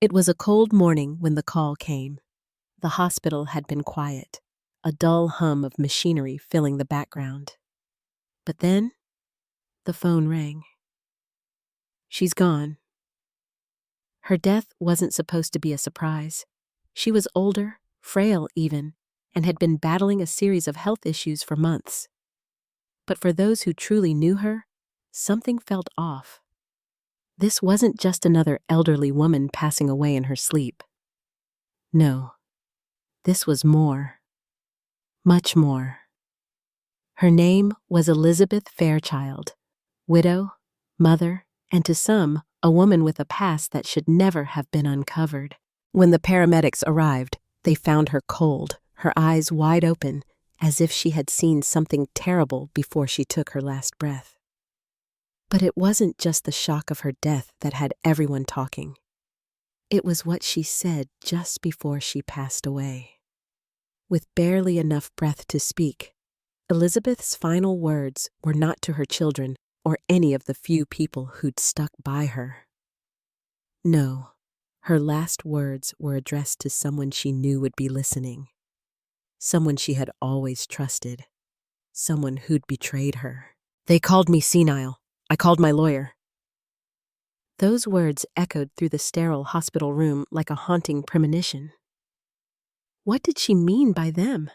It was a cold morning when the call came. The hospital had been quiet, a dull hum of machinery filling the background. But then, the phone rang. She's gone. Her death wasn't supposed to be a surprise. She was older, frail even, and had been battling a series of health issues for months. But for those who truly knew her, something felt off. This wasn't just another elderly woman passing away in her sleep. No, this was more. Much more. Her name was Elizabeth Fairchild, widow, mother, and to some, a woman with a past that should never have been uncovered. When the paramedics arrived, they found her cold, her eyes wide open, as if she had seen something terrible before she took her last breath. But it wasn't just the shock of her death that had everyone talking. It was what she said just before she passed away. With barely enough breath to speak, Elizabeth's final words were not to her children or any of the few people who'd stuck by her. No, her last words were addressed to someone she knew would be listening. Someone she had always trusted. Someone who'd betrayed her. "They called me senile. I called my lawyer." Those words echoed through the sterile hospital room like a haunting premonition. What did she mean by them?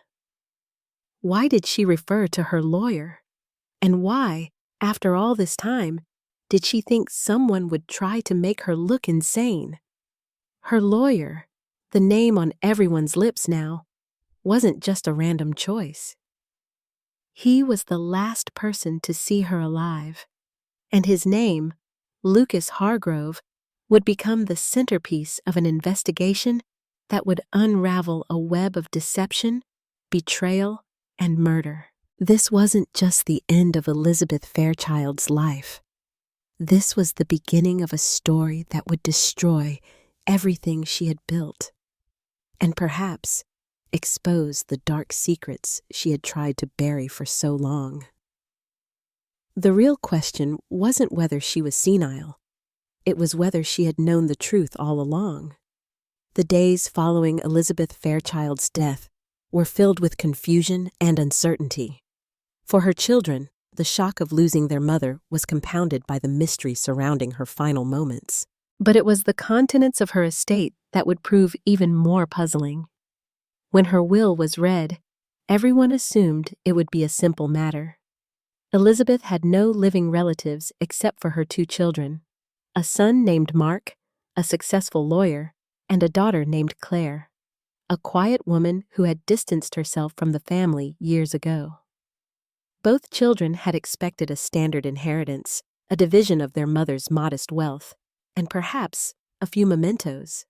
Why did she refer to her lawyer? And why, after all this time, did she think someone would try to make her look insane? Her lawyer, the name on everyone's lips now, wasn't just a random choice. He was the last person to see her alive, and his name, Lucas Hargrove, would become the centerpiece of an investigation that would unravel a web of deception, betrayal, and murder. This wasn't just the end of Elizabeth Fairchild's life. This was the beginning of a story that would destroy everything she had built, and perhaps expose the dark secrets she had tried to bury for so long. The real question wasn't whether she was senile. It was whether she had known the truth all along. The days following Elizabeth Fairchild's death were filled with confusion and uncertainty. For her children, the shock of losing their mother was compounded by the mystery surrounding her final moments. But it was the contents of her estate that would prove even more puzzling. When her will was read, everyone assumed it would be a simple matter. Elizabeth had no living relatives except for her 2 children, a son named Mark, a successful lawyer, and a daughter named Claire, a quiet woman who had distanced herself from the family years ago. Both children had expected a standard inheritance, a division of their mother's modest wealth, and perhaps a few mementos.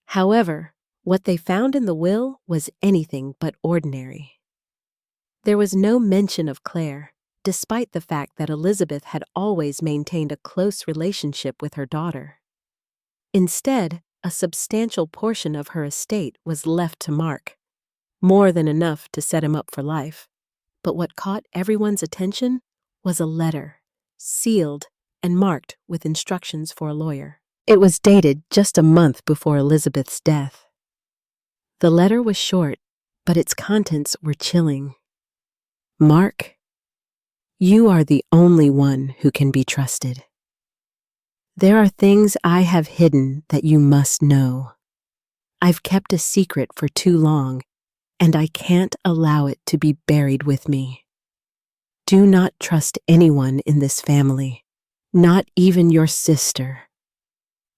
However, what they found in the will was anything but ordinary. There was no mention of Claire, despite the fact that Elizabeth had always maintained a close relationship with her daughter. Instead, a substantial portion of her estate was left to Mark, more than enough to set him up for life. But what caught everyone's attention was a letter, sealed and marked with instructions for a lawyer. It was dated just a month before Elizabeth's death. The letter was short, but its contents were chilling. "Mark, you are the only one who can be trusted. There are things I have hidden that you must know. I've kept a secret for too long, and I can't allow it to be buried with me. Do not trust anyone in this family, not even your sister.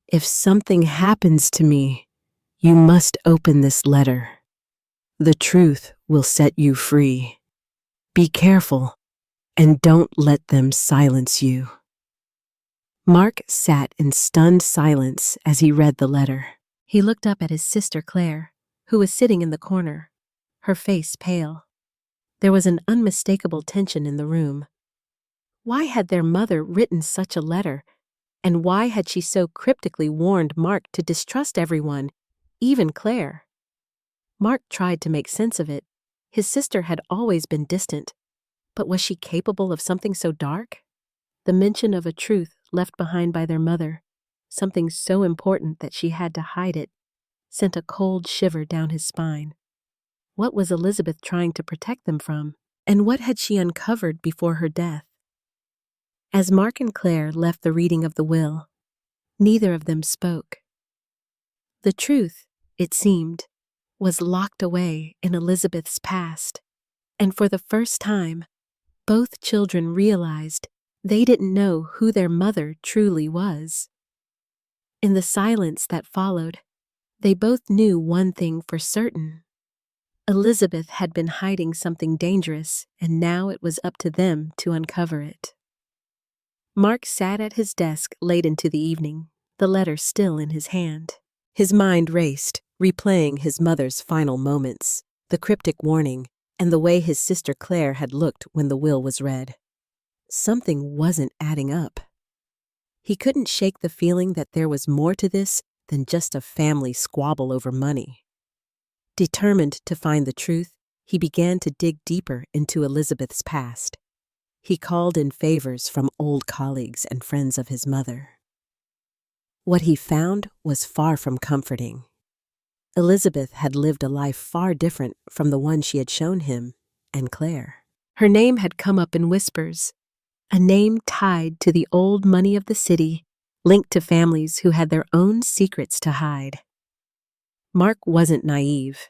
If something happens to me, you must open this letter. The truth will set you free. Be careful, and don't let them silence you." Mark sat in stunned silence as he read the letter. He looked up at his sister Claire, who was sitting in the corner, her face pale. There was an unmistakable tension in the room. Why had their mother written such a letter, and why had she so cryptically warned Mark to distrust everyone, even Claire? Mark tried to make sense of it. His sister had always been distant, but was she capable of something so dark? The mention of a truth left behind by their mother, something so important that she had to hide it, sent a cold shiver down his spine. What was Elizabeth trying to protect them from? And what had she uncovered before her death? As Mark and Claire left the reading of the will, neither of them spoke. The truth, it seemed, was locked away in Elizabeth's past, and for the first time, both children realized they didn't know who their mother truly was. In the silence that followed, they both knew one thing for certain. Elizabeth had been hiding something dangerous, and now it was up to them to uncover it. Mark sat at his desk late into the evening, the letter still in his hand. His mind raced, replaying his mother's final moments, the cryptic warning, and the way his sister Claire had looked when the will was read. Something wasn't adding up. He couldn't shake the feeling that there was more to this than just a family squabble over money. Determined to find the truth, he began to dig deeper into Elizabeth's past. He called in favors from old colleagues and friends of his mother. What he found was far from comforting. Elizabeth had lived a life far different from the one she had shown him and Claire. Her name had come up in whispers, a name tied to the old money of the city, linked to families who had their own secrets to hide. Mark wasn't naive.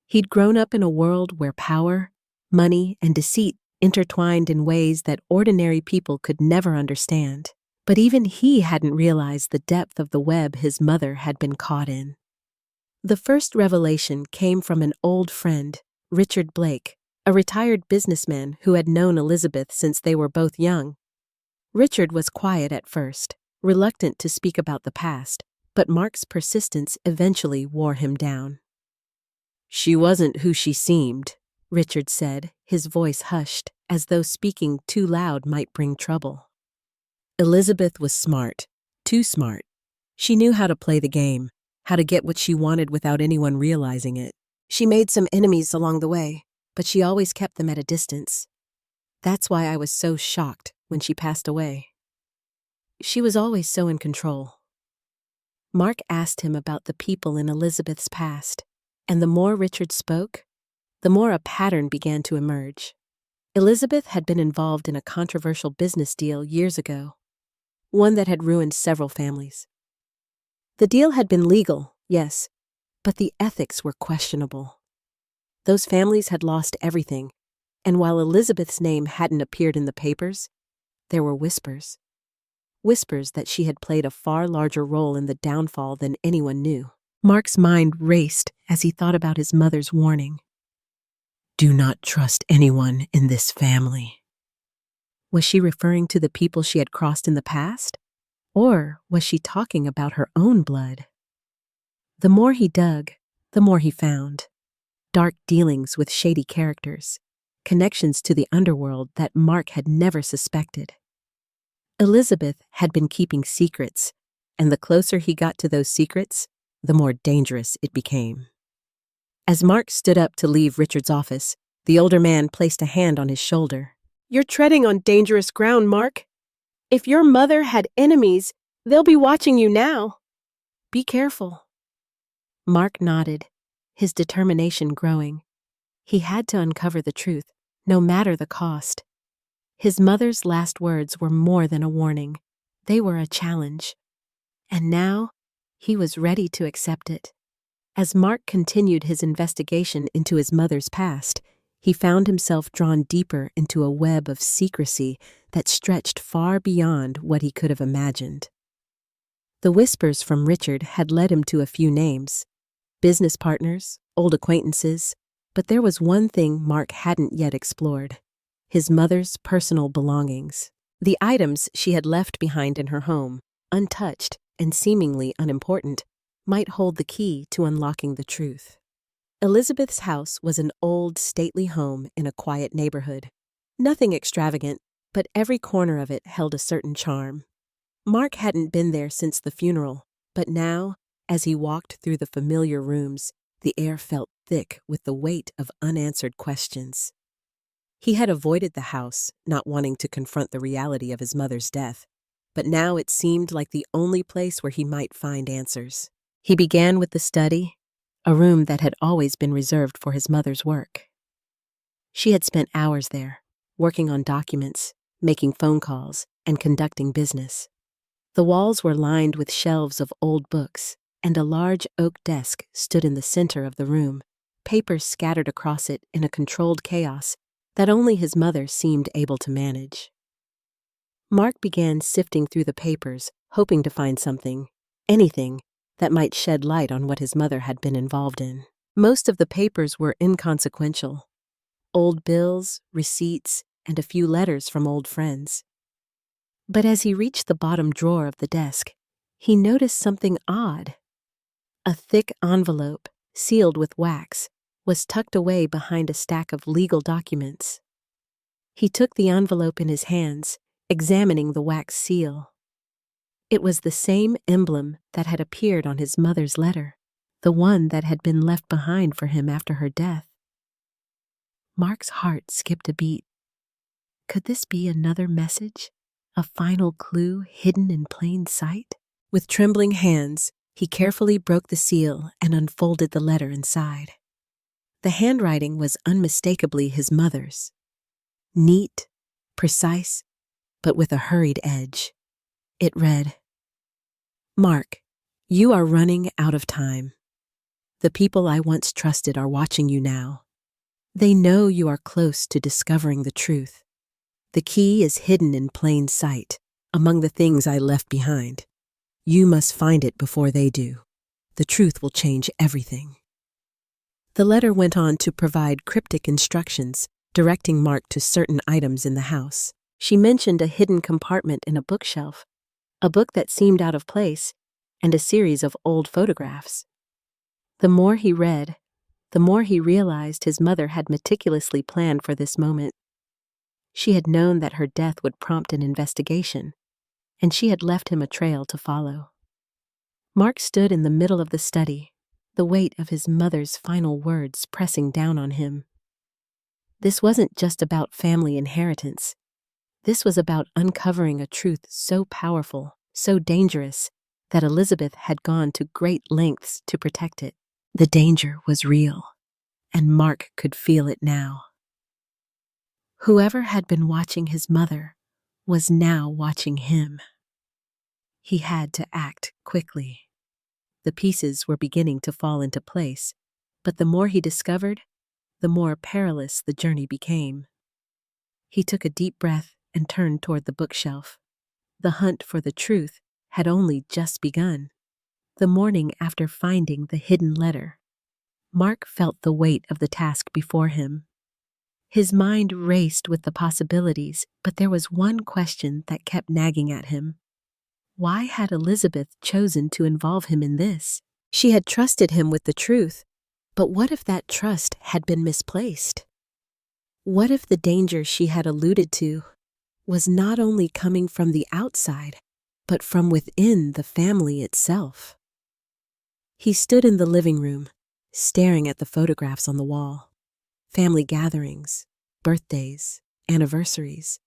He'd grown up in a world where power, money, and deceit intertwined in ways that ordinary people could never understand. But even he hadn't realized the depth of the web his mother had been caught in. The first revelation came from an old friend, Richard Blake, a retired businessman who had known Elizabeth since they were both young. Richard was quiet at first, reluctant to speak about the past, but Mark's persistence eventually wore him down. "She wasn't who she seemed," Richard said, his voice hushed, as though speaking too loud might bring trouble. Elizabeth was smart, too smart. She knew how to play the game, how to get what she wanted without anyone realizing it. She made some enemies along the way, but she always kept them at a distance. That's why I was so shocked when she passed away. She was always so in control. Mark asked him about the people in Elizabeth's past, and the more Richard spoke, the more a pattern began to emerge. Elizabeth had been involved in a controversial business deal years ago, one that had ruined several families. The deal had been legal, yes, but the ethics were questionable. Those families had lost everything, and while Elizabeth's name hadn't appeared in the papers, there were whispers. Whispers that she had played a far larger role in the downfall than anyone knew. Mark's mind raced as he thought about his mother's warning. "Do not trust anyone in this family." Was she referring to the people she had crossed in the past? Or was she talking about her own blood? The more he dug, the more he found. Dark dealings with shady characters, connections to the underworld that Mark had never suspected. Elizabeth had been keeping secrets, and the closer he got to those secrets, the more dangerous it became. As Mark stood up to leave Richard's office, the older man placed a hand on his shoulder. "You're treading on dangerous ground, Mark. If your mother had enemies, they'll be watching you now. Be careful." Mark nodded, his determination growing. He had to uncover the truth, no matter the cost. His mother's last words were more than a warning. They were a challenge. And now, he was ready to accept it. As Mark continued his investigation into his mother's past, he found himself drawn deeper into a web of secrecy that stretched far beyond what he could have imagined. The whispers from Richard had led him to a few names, business partners, old acquaintances, but there was one thing Mark hadn't yet explored: his mother's personal belongings. The items she had left behind in her home, untouched and seemingly unimportant, might hold the key to unlocking the truth. Elizabeth's house was an old, stately home in a quiet neighborhood. Nothing extravagant, but every corner of it held a certain charm. Mark hadn't been there since the funeral, but now, as he walked through the familiar rooms, the air felt thick with the weight of unanswered questions. He had avoided the house, not wanting to confront the reality of his mother's death, but now it seemed like the only place where he might find answers. He began with the study, a room that had always been reserved for his mother's work. She had spent hours there, working on documents, making phone calls, and conducting business. The walls were lined with shelves of old books, and a large oak desk stood in the center of the room, papers scattered across it in a controlled chaos that only his mother seemed able to manage. Mark began sifting through the papers, hoping to find something, anything, that might shed light on what his mother had been involved in. Most of the papers were inconsequential. Old bills, receipts, and a few letters from old friends. But as he reached the bottom drawer of the desk, he noticed something odd. A thick envelope, sealed with wax, was tucked away behind a stack of legal documents. He took the envelope in his hands, examining the wax seal. It was the same emblem that had appeared on his mother's letter, the one that had been left behind for him after her death. Mark's heart skipped a beat. Could this be another message? A final clue hidden in plain sight? With trembling hands, he carefully broke the seal and unfolded the letter inside. The handwriting was unmistakably his mother's. Neat, precise, but with a hurried edge. It read, "Mark, you are running out of time. The people I once trusted are watching you now. They know you are close to discovering the truth. The key is hidden in plain sight, among the things I left behind. You must find it before they do. The truth will change everything." The letter went on to provide cryptic instructions, directing Mark to certain items in the house. She mentioned a hidden compartment in a bookshelf, a book that seemed out of place, and a series of old photographs. The more he read, the more he realized his mother had meticulously planned for this moment. She had known that her death would prompt an investigation, and she had left him a trail to follow. Mark stood in the middle of the study, the weight of his mother's final words pressing down on him. This wasn't just about family inheritance. This was about uncovering a truth so powerful, so dangerous, that Elizabeth had gone to great lengths to protect it. The danger was real, and Mark could feel it now. Whoever had been watching his mother was now watching him. He had to act quickly. The pieces were beginning to fall into place, but the more he discovered, the more perilous the journey became. He took a deep breath and turned toward the bookshelf. The hunt for the truth had only just begun. The morning after finding the hidden letter, Mark felt the weight of the task before him. His mind raced with the possibilities, but there was one question that kept nagging at him. Why had Elizabeth chosen to involve him in this? She had trusted him with the truth, but what if that trust had been misplaced? What if the danger she had alluded to was not only coming from the outside, but from within the family itself? He stood in the living room, staring at the photographs on the wall. Family gatherings, birthdays, anniversaries.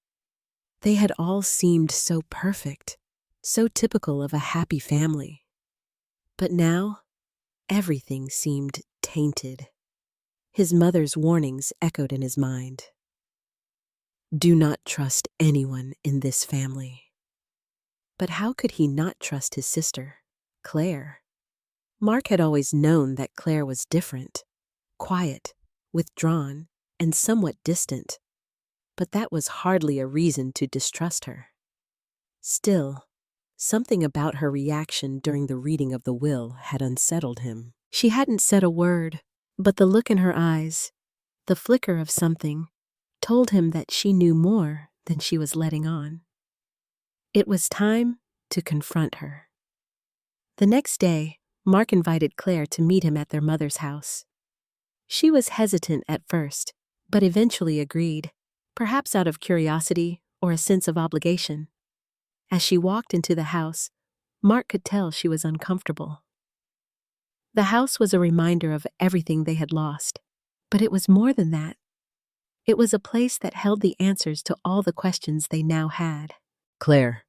They had all seemed so perfect, so typical of a happy family. But now, everything seemed tainted. His mother's warnings echoed in his mind. Do not trust anyone in this family. But how could he not trust his sister, Claire? Mark had always known that Claire was different, quiet, withdrawn, and somewhat distant, but that was hardly a reason to distrust her. Still, something about her reaction during the reading of the will had unsettled him. She hadn't said a word, but the look in her eyes, the flicker of something, told him that she knew more than she was letting on. It was time to confront her. The next day, Mark invited Claire to meet him at their mother's house. She was hesitant at first, but eventually agreed, perhaps out of curiosity or a sense of obligation. As she walked into the house, Mark could tell she was uncomfortable. The house was a reminder of everything they had lost, but it was more than that. It was a place that held the answers to all the questions they now had. Claire,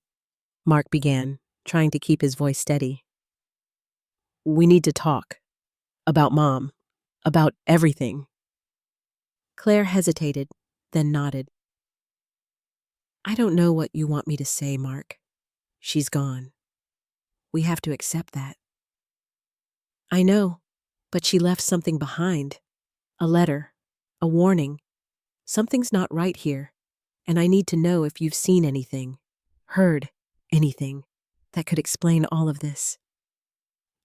Mark began, trying to keep his voice steady. "We need to talk. About Mom. About everything." Claire hesitated, then nodded. "I don't know what you want me to say, Mark. She's gone. We have to accept that." "I know, but she left something behind. A letter. A warning. Something's not right here, and I need to know if you've seen anything, heard anything, that could explain all of this."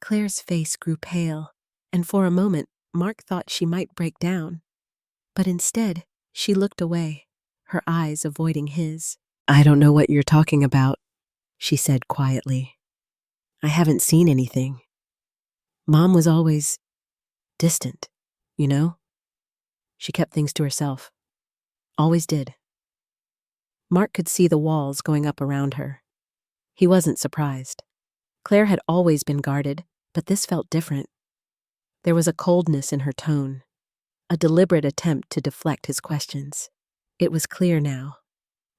Claire's face grew pale, and for a moment Mark thought she might break down. But instead, she looked away, her eyes avoiding his. "I don't know what you're talking about," she said quietly. "I haven't seen anything. Mom was always distant, you know? She kept things to herself. Always did." Mark could see the walls going up around her. He wasn't surprised. Claire had always been guarded, but this felt different. There was a coldness in her tone, a deliberate attempt to deflect his questions. It was clear now.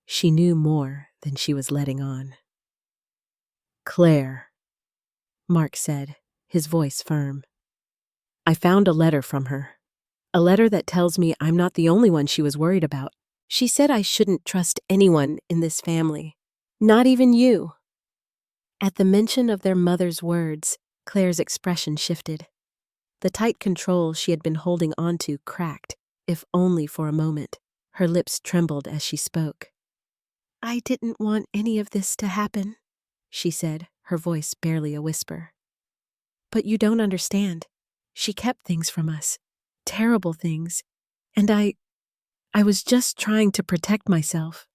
She knew more than she was letting on. "Claire," Mark said, his voice firm. "I found a letter from her. A letter that tells me I'm not the only one she was worried about. She said I shouldn't trust anyone in this family, not even you." At the mention of their mother's words, Claire's expression shifted. The tight control she had been holding onto cracked, if only for a moment. Her lips trembled as she spoke. "I didn't want any of this to happen," she said, her voice barely a whisper. "But you don't understand. She kept things from us, terrible things, and I was just trying to protect myself."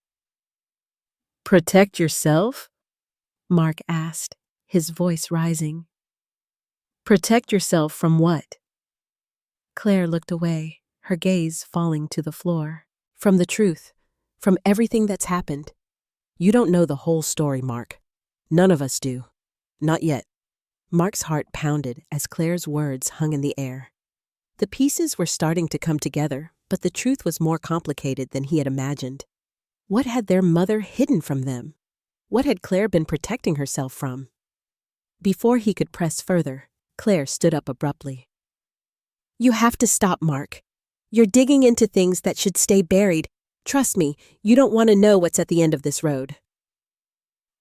"Protect yourself?" Mark asked, his voice rising. "Protect yourself from what?" Claire looked away, her gaze falling to the floor. "From the truth, from everything that's happened. You don't know the whole story, Mark. None of us do. Not yet." Mark's heart pounded as Claire's words hung in the air. The pieces were starting to come together, but the truth was more complicated than he had imagined. What had their mother hidden from them? What had Claire been protecting herself from? Before he could press further, Claire stood up abruptly. "You have to stop, Mark. You're digging into things that should stay buried. Trust me, you don't want to know what's at the end of this road."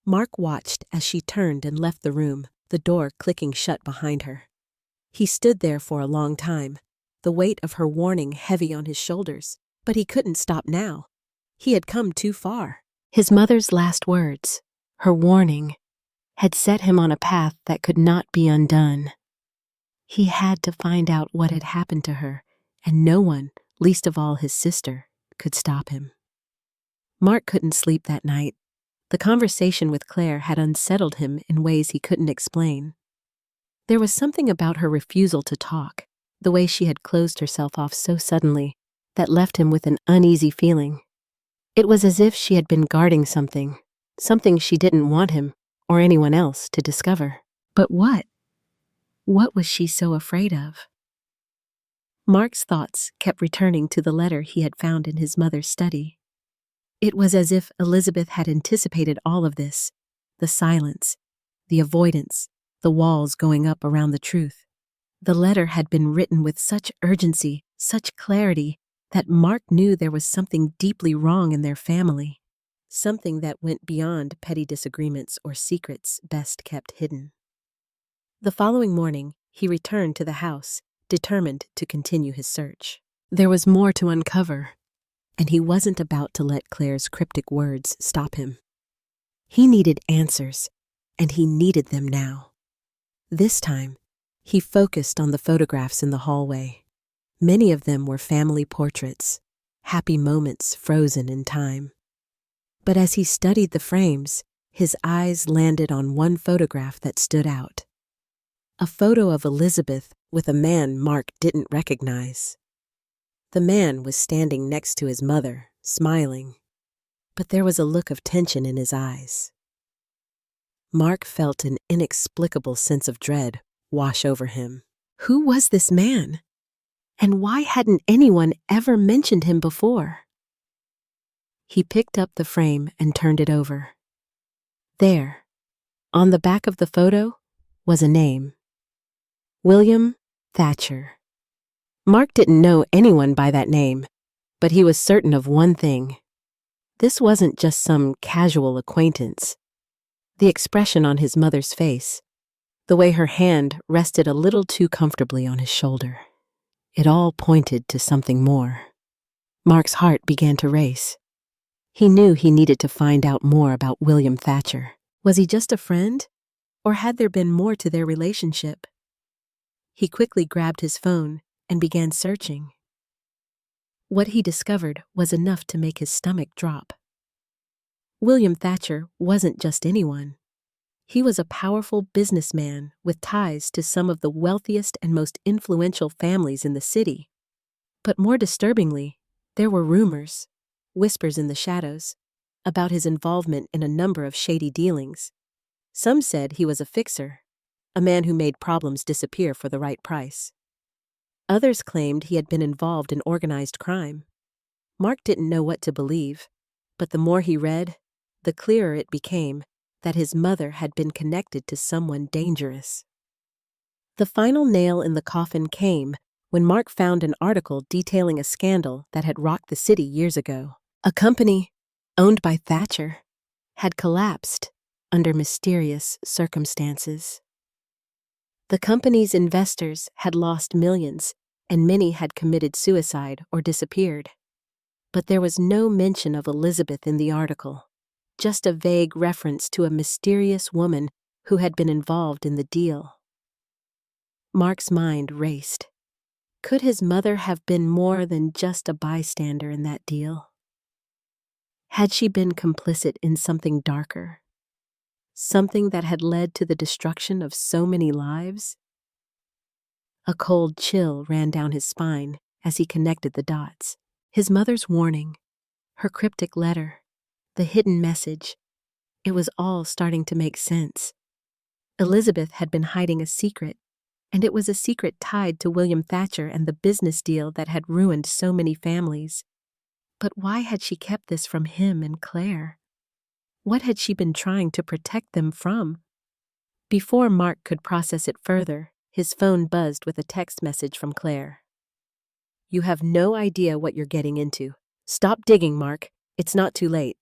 Mark watched as she turned and left the room, the door clicking shut behind her. He stood there for a long time, the weight of her warning heavy on his shoulders, but he couldn't stop now. He had come too far. His mother's last words, her warning, had set him on a path that could not be undone. He had to find out what had happened to her, and no one, least of all his sister, could stop him. Mark couldn't sleep that night. The conversation with Claire had unsettled him in ways he couldn't explain. There was something about her refusal to talk, the way she had closed herself off so suddenly, that left him with an uneasy feeling. It was as if she had been guarding something she didn't want him or anyone else to discover. But what? What was she so afraid of? Mark's thoughts kept returning to the letter he had found in his mother's study. It was as if Elizabeth had anticipated all of this, the silence, the avoidance, the walls going up around the truth. The letter had been written with such urgency, such clarity, that Mark knew there was something deeply wrong in their family, something that went beyond petty disagreements or secrets best kept hidden. The following morning, he returned to the house, determined to continue his search. There was more to uncover, and he wasn't about to let Claire's cryptic words stop him. He needed answers, and he needed them now. This time, he focused on the photographs in the hallway. Many of them were family portraits, happy moments frozen in time. But as he studied the frames, his eyes landed on one photograph that stood out. A photo of Elizabeth with a man Mark didn't recognize. The man was standing next to his mother, smiling, but there was a look of tension in his eyes. Mark felt an inexplicable sense of dread wash over him. Who was this man? And why hadn't anyone ever mentioned him before? He picked up the frame and turned it over. There, on the back of the photo, was a name: William Thatcher. Mark didn't know anyone by that name, but he was certain of one thing. This wasn't just some casual acquaintance. The expression on his mother's face, the way her hand rested a little too comfortably on his shoulder, it all pointed to something more. Mark's heart began to race. He knew he needed to find out more about William Thatcher. Was he just a friend, or had there been more to their relationship? He quickly grabbed his phone and began searching. What he discovered was enough to make his stomach drop. William Thatcher wasn't just anyone. He was a powerful businessman with ties to some of the wealthiest and most influential families in the city. But more disturbingly, there were rumors, whispers in the shadows, about his involvement in a number of shady dealings. Some said he was a fixer, a man who made problems disappear for the right price. Others claimed he had been involved in organized crime. Mark didn't know what to believe, but the more he read, the clearer it became that his mother had been connected to someone dangerous. The final nail in the coffin came when Mark found an article detailing a scandal that had rocked the city years ago. A company, owned by Thatcher, had collapsed under mysterious circumstances. The company's investors had lost millions, and many had committed suicide or disappeared. But there was no mention of Elizabeth in the article, just a vague reference to a mysterious woman who had been involved in the deal. Mark's mind raced. Could his mother have been more than just a bystander in that deal? Had she been complicit in something darker? Something that had led to the destruction of so many lives? A cold chill ran down his spine as he connected the dots. His mother's warning, her cryptic letter, the hidden message. It was all starting to make sense. Elizabeth had been hiding a secret, and it was a secret tied to William Thatcher and the business deal that had ruined so many families. But why had she kept this from him and Claire? What had she been trying to protect them from? Before Mark could process it further, his phone buzzed with a text message from Claire. "You have no idea what you're getting into. Stop digging, Mark. It's not too late."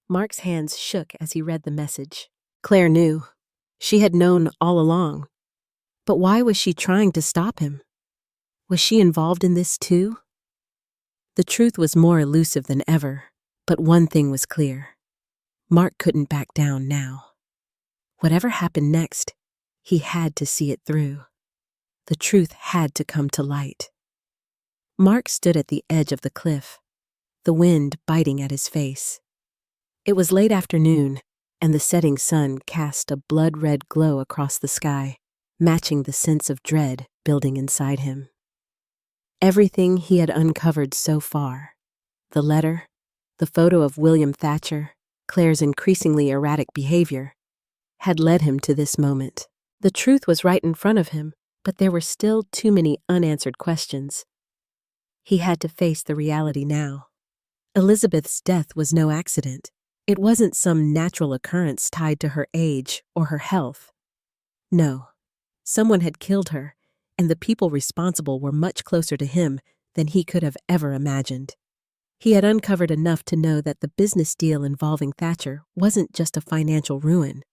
Mark's hands shook as he read the message. Claire knew. She had known all along. But why was she trying to stop him? Was she involved in this too? The truth was more elusive than ever, but one thing was clear. Mark couldn't back down now. Whatever happened next, he had to see it through. The truth had to come to light. Mark stood at the edge of the cliff, the wind biting at his face. It was late afternoon, and the setting sun cast a blood-red glow across the sky, matching the sense of dread building inside him. Everything he had uncovered so far, the letter, the photo of William Thatcher, Claire's increasingly erratic behavior, had led him to this moment. The truth was right in front of him, but there were still too many unanswered questions. He had to face the reality now. Elizabeth's death was no accident. It wasn't some natural occurrence tied to her age or her health. No, someone had killed her, and the people responsible were much closer to him than he could have ever imagined. He had uncovered enough to know that the business deal involving Thatcher wasn't just a financial ruin.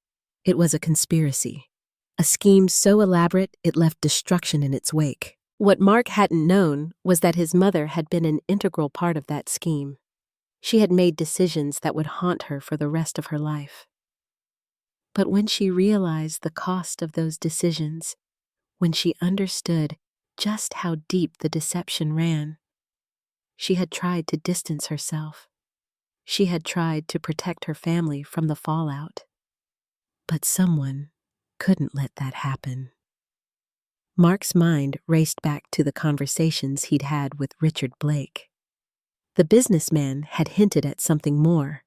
It was a conspiracy, a scheme so elaborate it left destruction in its wake. What Mark hadn't known was that his mother had been an integral part of that scheme. She had made decisions that would haunt her for the rest of her life. But when she realized the cost of those decisions, when she understood just how deep the deception ran, she had tried to distance herself. She had tried to protect her family from the fallout. But someone couldn't let that happen. Mark's mind raced back to the conversations he'd had with Richard Blake. The businessman had hinted at something more,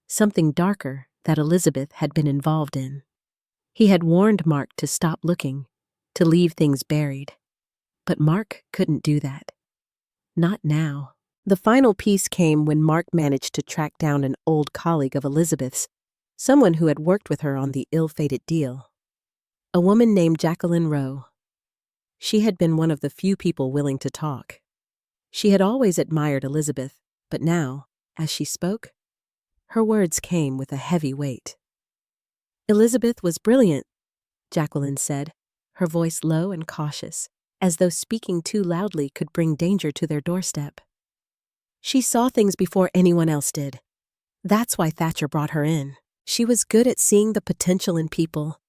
something darker that Elizabeth had been involved in. He had warned Mark to stop looking, to leave things buried. But Mark couldn't do that. Not now. The final piece came when Mark managed to track down an old colleague of Elizabeth's, someone who had worked with her on the ill-fated deal. A woman named Jacqueline Rowe. She had been one of the few people willing to talk. She had always admired Elizabeth, but now, as she spoke, her words came with a heavy weight. Elizabeth was brilliant, Jacqueline said, her voice low and cautious, as though speaking too loudly could bring danger to their doorstep. She saw things before anyone else did. That's why Thatcher brought her in. She was good at seeing the potential in people,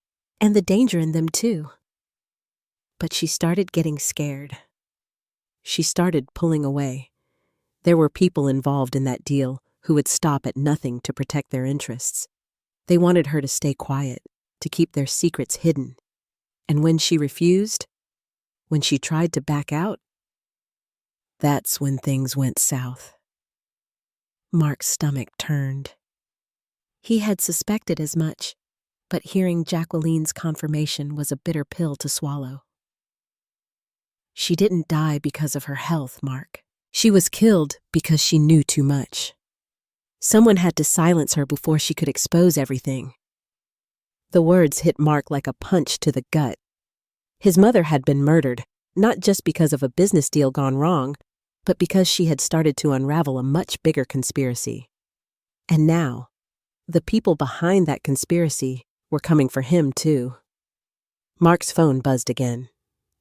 and the danger in them too. But she started getting scared. She started pulling away. There were people involved in that deal who would stop at nothing to protect their interests. They wanted her to stay quiet, to keep their secrets hidden. And when she refused, when she tried to back out, that's when things went south. Mark's stomach turned. He had suspected as much, but hearing Jacqueline's confirmation was a bitter pill to swallow. She didn't die because of her health, Mark. She was killed because she knew too much. Someone had to silence her before she could expose everything. The words hit Mark like a punch to the gut. His mother had been murdered, not just because of a business deal gone wrong, but because she had started to unravel a much bigger conspiracy. And now, the people behind that conspiracy were coming for him too. Mark's phone buzzed again.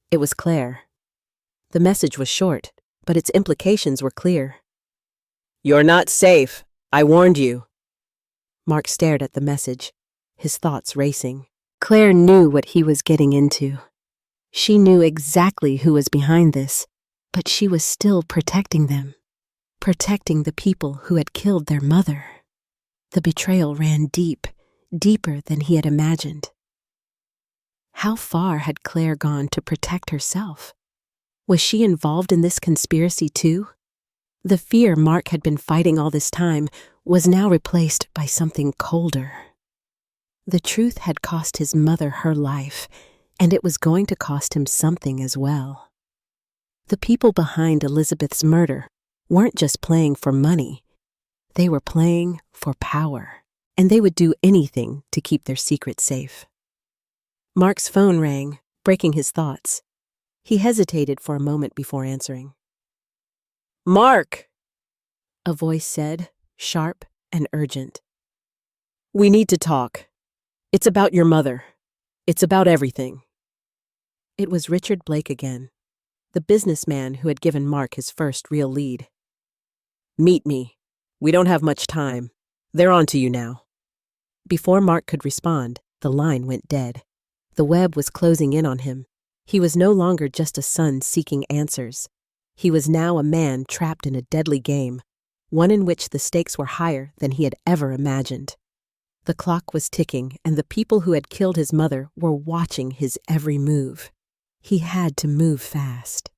It was Claire. The message was short, but its implications were clear. "You're not safe. I warned you." Mark stared at the message, his thoughts racing. Claire knew what he was getting into. She knew exactly who was behind this, but she was still protecting them, protecting the people who had killed their mother. The betrayal ran deep, deeper than he had imagined. How far had Claire gone to protect herself? Was she involved in this conspiracy too? The fear Mark had been fighting all this time was now replaced by something colder. The truth had cost his mother her life, and it was going to cost him something as well. The people behind Elizabeth's murder weren't just playing for money. They were playing for power, and they would do anything to keep their secret safe. Mark's phone rang, breaking his thoughts. He hesitated for a moment before answering. "Mark," a voice said, sharp and urgent. "We need to talk. It's about your mother. It's about everything." It was Richard Blake again, the businessman who had given Mark his first real lead. "Meet me. We don't have much time. They're on to you now." Before Mark could respond, the line went dead. The web was closing in on him. He was no longer just a son seeking answers. He was now a man trapped in a deadly game, one in which the stakes were higher than he had ever imagined. The clock was ticking, and the people who had killed his mother were watching his every move. He had to move fast.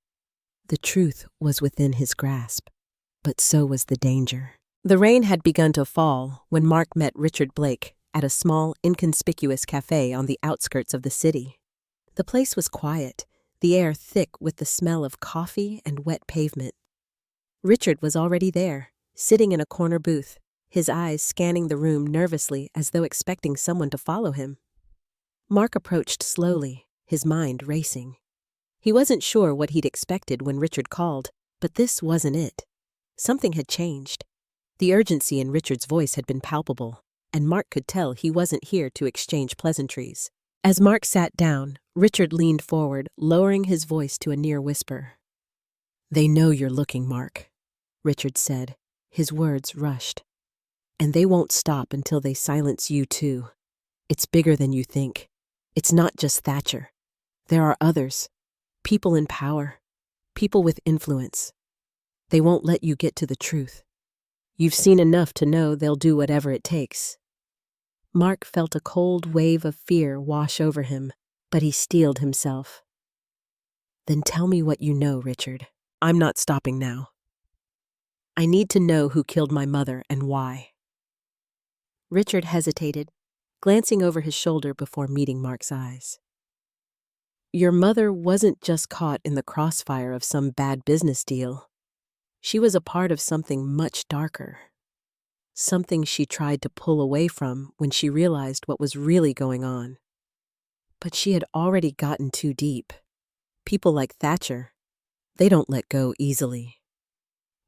The truth was within his grasp, but so was the danger. The rain had begun to fall when Mark met Richard Blake at a small, inconspicuous cafe on the outskirts of the city. The place was quiet, the air thick with the smell of coffee and wet pavement. Richard was already there, sitting in a corner booth, his eyes scanning the room nervously as though expecting someone to follow him. Mark approached slowly, his mind racing. He wasn't sure what he'd expected when Richard called, but this wasn't it. Something had changed. The urgency in Richard's voice had been palpable, and Mark could tell he wasn't here to exchange pleasantries. As Mark sat down, Richard leaned forward, lowering his voice to a near whisper. "They know you're looking, Mark," Richard said, his words rushed. "And they won't stop until they silence you too. It's bigger than you think. It's not just Thatcher. There are others, people in power, people with influence. They won't let you get to the truth. You've seen enough to know they'll do whatever it takes." Mark felt a cold wave of fear wash over him, but he steeled himself. "Then tell me what you know, Richard. I'm not stopping now. I need to know who killed my mother and why." Richard hesitated, glancing over his shoulder before meeting Mark's eyes. "Your mother wasn't just caught in the crossfire of some bad business deal. She was a part of something much darker. something she tried to pull away from when she realized what was really going on. But she had already gotten too deep. People like Thatcher, they don't let go easily.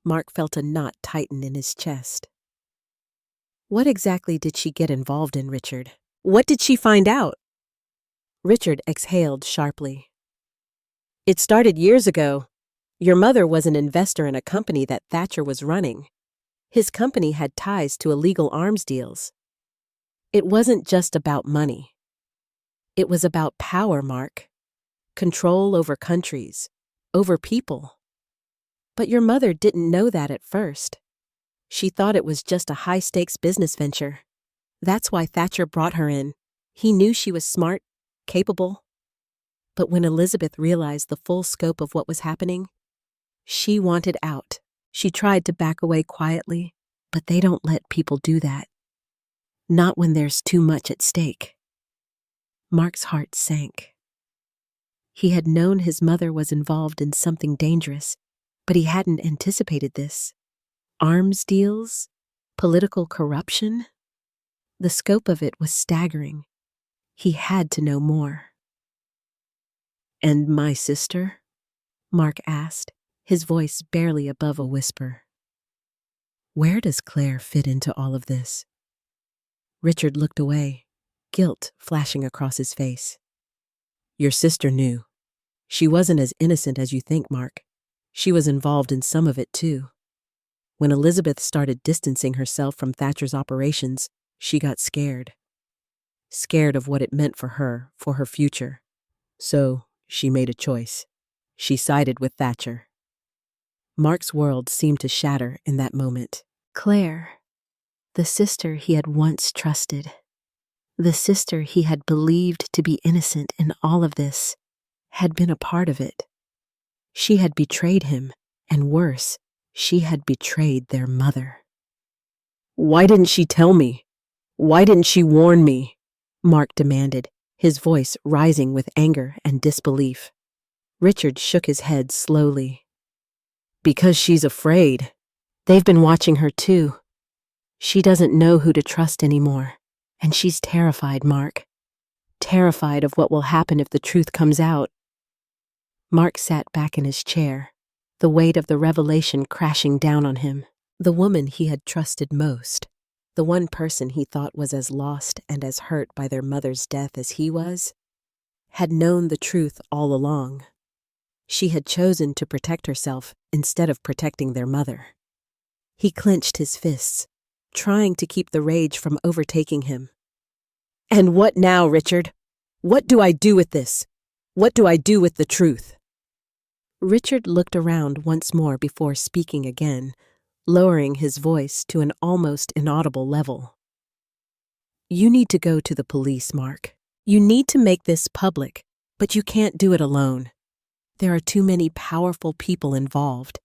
Mark felt a knot tighten in his chest. What exactly did she get involved in, Richard? What did she find out? Richard exhaled sharply. It started years ago. Your mother was an investor in a company that Thatcher was running. His company had ties to illegal arms deals. It wasn't just about money. It was about power, Mark. Control over countries, over people. But your mother didn't know that at first. She thought it was just a high-stakes business venture. That's why Thatcher brought her in. He knew she was smart, capable. But when Elizabeth realized the full scope of what was happening, she wanted out. She tried to back away quietly, but they don't let people do that. Not when there's too much at stake. Mark's heart sank. He had known his mother was involved in something dangerous, but he hadn't anticipated this. Arms deals? Political corruption? The scope of it was staggering. He had to know more. And my sister? Mark asked, his voice barely above a whisper. Where does Claire fit into all of this? Richard looked away, guilt flashing across his face. Your sister knew. She wasn't as innocent as you think, Mark. She was involved in some of it, too. When Elizabeth started distancing herself from Thatcher's operations, she got scared. Scared of what it meant for her future. So, she made a choice. She sided with Thatcher. Mark's world seemed to shatter in that moment. Claire, the sister he had once trusted, the sister he had believed to be innocent in all of this, had been a part of it. She had betrayed him, and worse, she had betrayed their mother. Why didn't she tell me? Why didn't she warn me? Mark demanded, his voice rising with anger and disbelief. Richard shook his head slowly. Because she's afraid. They've been watching her too. She doesn't know who to trust anymore, and she's terrified, Mark. Terrified of what will happen if the truth comes out. Mark sat back in his chair, the weight of the revelation crashing down on him. The woman he had trusted most, the one person he thought was as lost and as hurt by their mother's death as he was, had known the truth all along. She had chosen to protect herself instead of protecting their mother. He clenched his fists, trying to keep the rage from overtaking him. And what now, Richard? What do I do with this? What do I do with the truth? Richard looked around once more before speaking again, lowering his voice to an almost inaudible level. You need to go to the police, Mark. You need to make this public, but you can't do it alone. There are too many powerful people involved.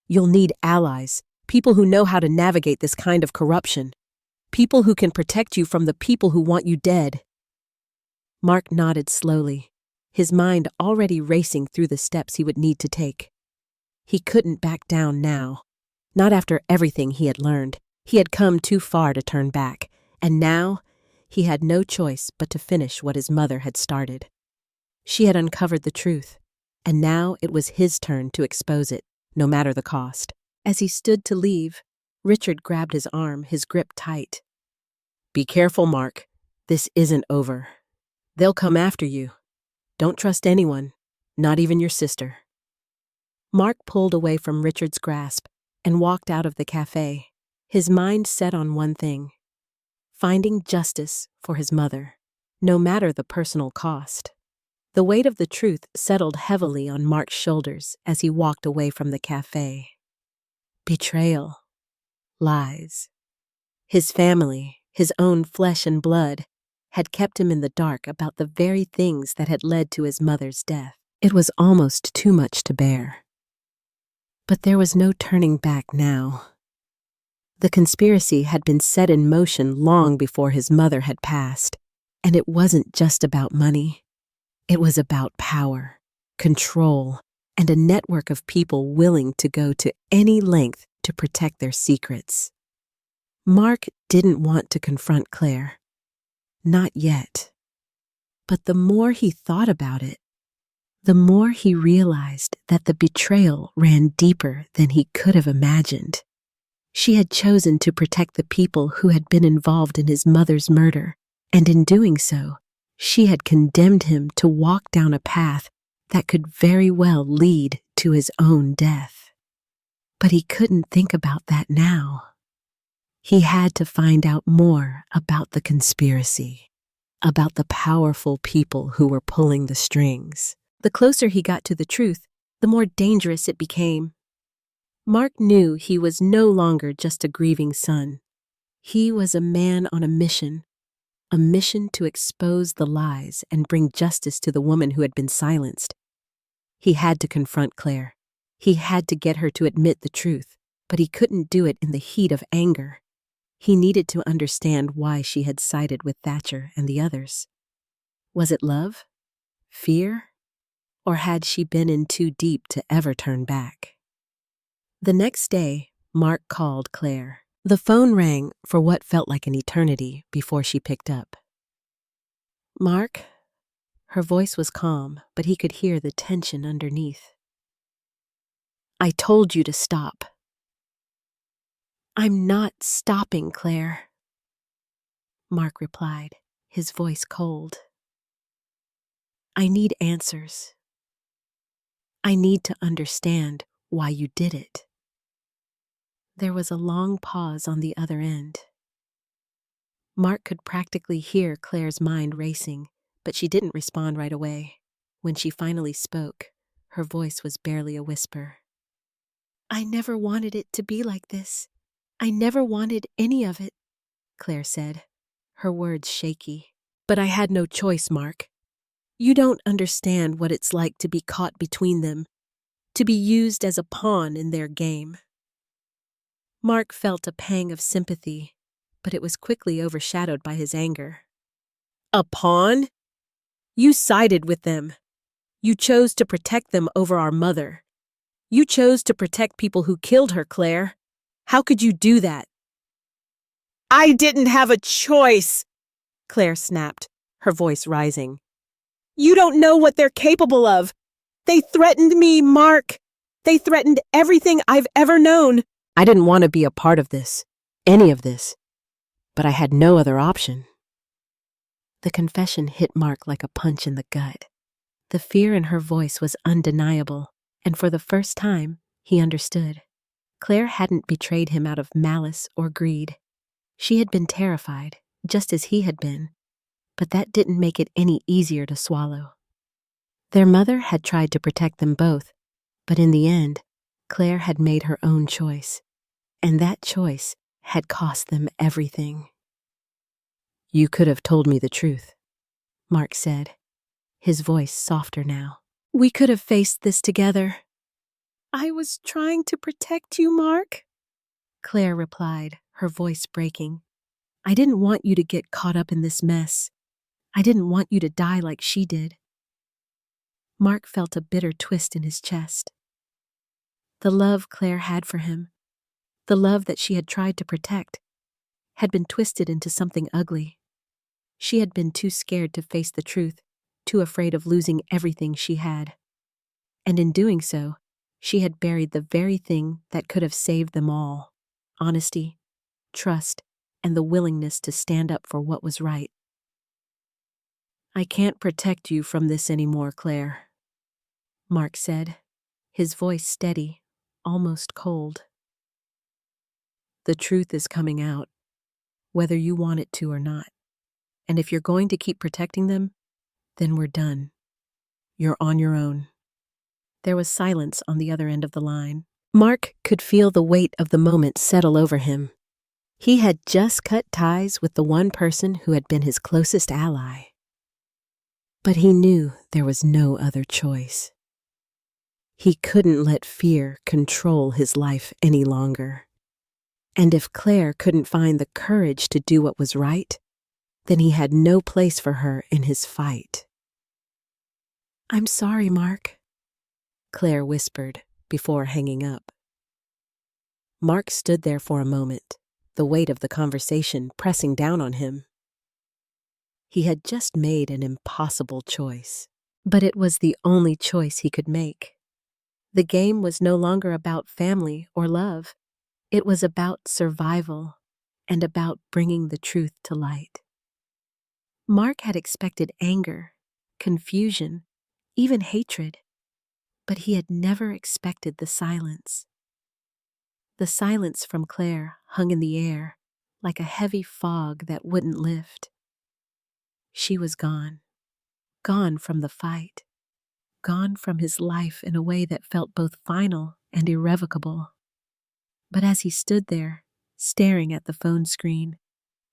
You'll need allies, people who know how to navigate this kind of corruption, people who can protect you from the people who want you dead. Mark nodded slowly, his mind already racing through the steps he would need to take. He couldn't back down now. Not after everything he had learned. He had come too far to turn back, and now he had no choice but to finish what his mother had started. She had uncovered the truth, and now it was his turn to expose it, no matter the cost. As he stood to leave, Richard grabbed his arm, his grip tight. Be careful, Mark. This isn't over. They'll come after you. Don't trust anyone, not even your sister. Mark pulled away from Richard's grasp and walked out of the cafe, his mind set on one thing: finding justice for his mother, no matter the personal cost. The weight of the truth settled heavily on Mark's shoulders as he walked away from the cafe. Betrayal. Lies. His family, his own flesh and blood, had kept him in the dark about the very things that had led to his mother's death. It was almost too much to bear. But there was no turning back now. The conspiracy had been set in motion long before his mother had passed, and it wasn't just about money. It was about power, control, and a network of people willing to go to any length to protect their secrets. Mark didn't want to confront Claire. Not yet. But the more he thought about it, the more he realized that the betrayal ran deeper than he could have imagined. She had chosen to protect the people who had been involved in his mother's murder, and in doing so, she had condemned him to walk down a path that could very well lead to his own death. But he couldn't think about that now. He had to find out more about the conspiracy, about the powerful people who were pulling the strings. The closer he got to the truth, the more dangerous it became. Mark knew he was no longer just a grieving son. He was a man on a mission to expose the lies and bring justice to the woman who had been silenced. He had to confront Claire. He had to get her to admit the truth, but he couldn't do it in the heat of anger. He needed to understand why she had sided with Thatcher and the others. Was it love? Fear? Or had she been in too deep to ever turn back? The next day, Mark called Claire. The phone rang for what felt like an eternity before she picked up. Mark? Her voice was calm, but he could hear the tension underneath. I told you to stop. I'm not stopping, Claire, Mark replied, his voice cold. I need answers. I need to understand why you did it. There was a long pause on the other end. Mark could practically hear Claire's mind racing, but she didn't respond right away. When she finally spoke, her voice was barely a whisper. I never wanted it to be like this. I never wanted any of it, Claire said, her words shaky. But I had no choice, Mark. You don't understand what it's like to be caught between them, to be used as a pawn in their game. Mark felt a pang of sympathy, but it was quickly overshadowed by his anger. A pawn? You sided with them. You chose to protect them over our mother. You chose to protect people who killed her, Claire. How could you do that? I didn't have a choice, Claire snapped, her voice rising. You don't know what they're capable of. They threatened me, Mark. They threatened everything I've ever known. I didn't want to be a part of this, any of this, but I had no other option. The confession hit Mark like a punch in the gut. The fear in her voice was undeniable, and for the first time, he understood. Claire hadn't betrayed him out of malice or greed. She had been terrified, just as he had been, but that didn't make it any easier to swallow. Their mother had tried to protect them both, but in the end, Claire had made her own choice, and that choice had cost them everything. You could have told me the truth, Mark said, his voice softer now. We could have faced this together. I was trying to protect you, Mark, Claire replied, her voice breaking. I didn't want you to get caught up in this mess. I didn't want you to die like she did. Mark felt a bitter twist in his chest. The love Claire had for him, the love that she had tried to protect, had been twisted into something ugly. She had been too scared to face the truth, too afraid of losing everything she had. And in doing so, she had buried the very thing that could have saved them all: honesty, trust, and the willingness to stand up for what was right. I can't protect you from this anymore, Claire, Mark said, his voice steady, almost cold. The truth is coming out, whether you want it to or not. And if you're going to keep protecting them, then we're done. You're on your own. There was silence on the other end of the line. Mark could feel the weight of the moment settle over him. He had just cut ties with the one person who had been his closest ally. But he knew there was no other choice. He couldn't let fear control his life any longer. And if Claire couldn't find the courage to do what was right, then he had no place for her in his fight. I'm sorry, Mark, Claire whispered before hanging up. Mark stood there for a moment, the weight of the conversation pressing down on him. He had just made an impossible choice, but it was the only choice he could make. The game was no longer about family or love. It was about survival and about bringing the truth to light. Mark had expected anger, confusion, even hatred, but he had never expected the silence. The silence from Claire hung in the air like a heavy fog that wouldn't lift. She was gone, gone from the fight, gone from his life in a way that felt both final and irrevocable. But as he stood there, staring at the phone screen,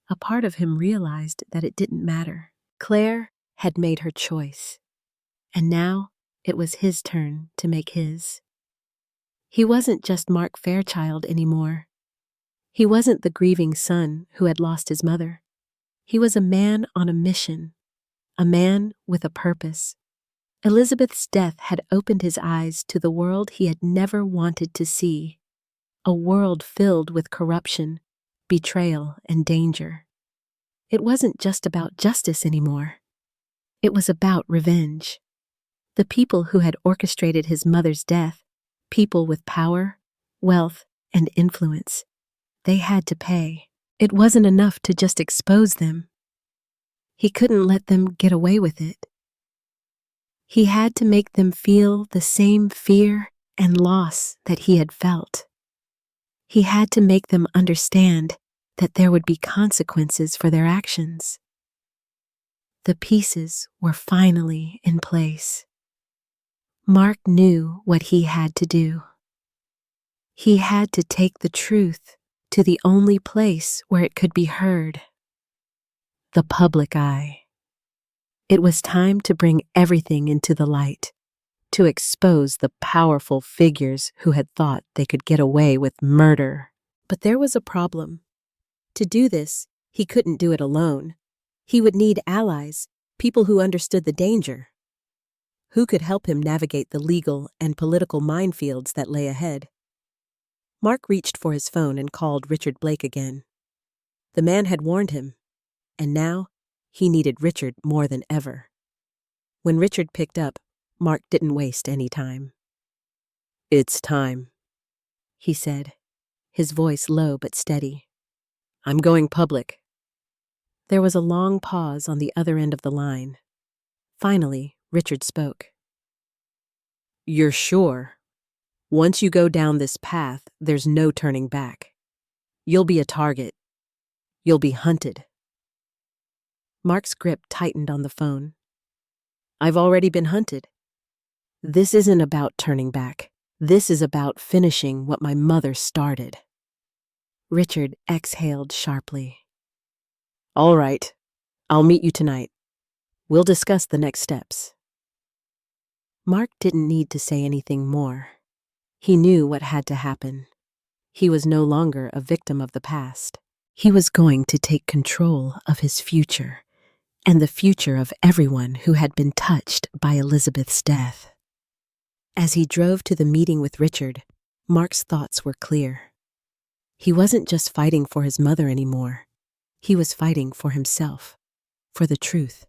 a part of him realized that it didn't matter. Claire had made her choice, and now it was his turn to make his. He wasn't just Mark Fairchild anymore. He wasn't the grieving son who had lost his mother. He was a man on a mission, a man with a purpose. Elizabeth's death had opened his eyes to the world he had never wanted to see, a world filled with corruption, betrayal, and danger. It wasn't just about justice anymore. It was about revenge. The people who had orchestrated his mother's death, people with power, wealth, and influence, they had to pay. It wasn't enough to just expose them. He couldn't let them get away with it. He had to make them feel the same fear and loss that he had felt. He had to make them understand that there would be consequences for their actions. The pieces were finally in place. Mark knew what he had to do. He had to take the truth to the only place where it could be heard: the public eye. It was time to bring everything into the light, to expose the powerful figures who had thought they could get away with murder. But there was a problem. To do this, he couldn't do it alone. He would need allies, people who understood the danger. Who could help him navigate the legal and political minefields that lay ahead? Mark reached for his phone and called Richard Blake again. The man had warned him, and now he needed Richard more than ever. When Richard picked up, Mark didn't waste any time. "It's time," he said, his voice low but steady. "I'm going public." There was a long pause on the other end of the line. Finally, Richard spoke. "You're sure? Once you go down this path, there's no turning back. You'll be a target. You'll be hunted." Mark's grip tightened on the phone. "I've already been hunted. This isn't about turning back. This is about finishing what my mother started." Richard exhaled sharply. "All right, I'll meet you tonight. We'll discuss the next steps." Mark didn't need to say anything more. He knew what had to happen. He was no longer a victim of the past. He was going to take control of his future, and the future of everyone who had been touched by Elizabeth's death. As he drove to the meeting with Richard, Mark's thoughts were clear. He wasn't just fighting for his mother anymore. He was fighting for himself, for the truth,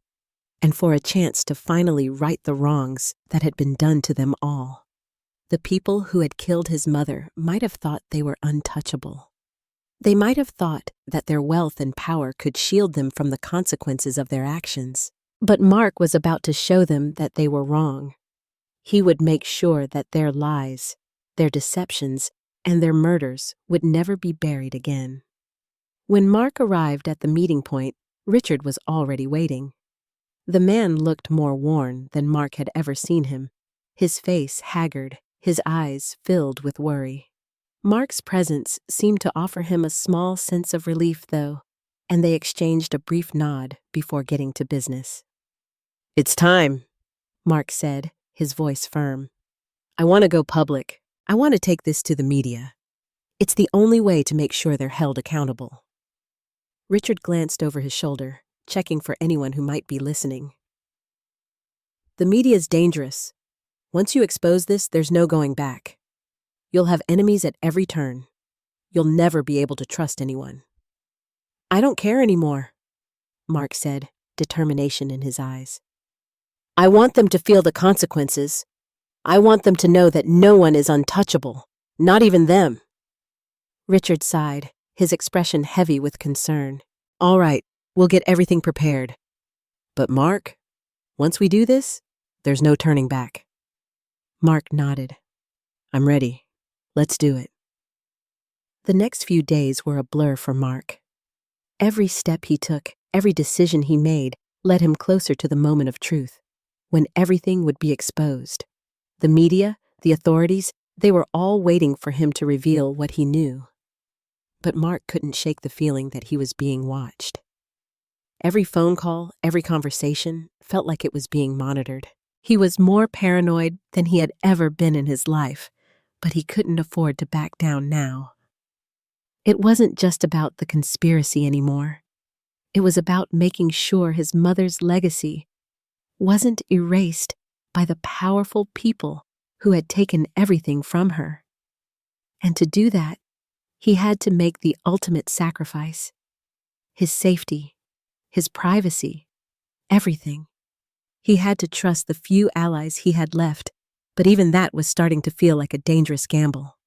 and for a chance to finally right the wrongs that had been done to them all. The people who had killed his mother might have thought they were untouchable. They might have thought that their wealth and power could shield them from the consequences of their actions. But Mark was about to show them that they were wrong. He would make sure that their lies, their deceptions, and their murders would never be buried again. When Mark arrived at the meeting point, Richard was already waiting. The man looked more worn than Mark had ever seen him, his face haggard, his eyes filled with worry. Mark's presence seemed to offer him a small sense of relief, though, and they exchanged a brief nod before getting to business. "It's time," Mark said, his voice firm. "I want to go public. I want to take this to the media. It's the only way to make sure they're held accountable." Richard glanced over his shoulder, checking for anyone who might be listening. "The media's dangerous. Once you expose this, there's no going back. You'll have enemies at every turn. you'll never be able to trust anyone." "I don't care anymore," Mark said, determination in his eyes. "I want them to feel the consequences. I want them to know that no one is untouchable, not even them." Richard sighed, his expression heavy with concern. "All right, we'll get everything prepared. But Mark, once we do this, there's no turning back." Mark nodded. "I'm ready. Let's do it." The next few days were a blur for Mark. Every step he took, every decision he made, led him closer to the moment of truth, when everything would be exposed. The media, the authorities, they were all waiting for him to reveal what he knew. But Mark couldn't shake the feeling that he was being watched. Every phone call, every conversation felt like it was being monitored. He was more paranoid than he had ever been in his life, but he couldn't afford to back down now. It wasn't just about the conspiracy anymore. It was about making sure his mother's legacy wasn't erased by the powerful people who had taken everything from her. And to do that, he had to make the ultimate sacrifice. His safety, his privacy, everything. He had to trust the few allies he had left, but even that was starting to feel like a dangerous gamble.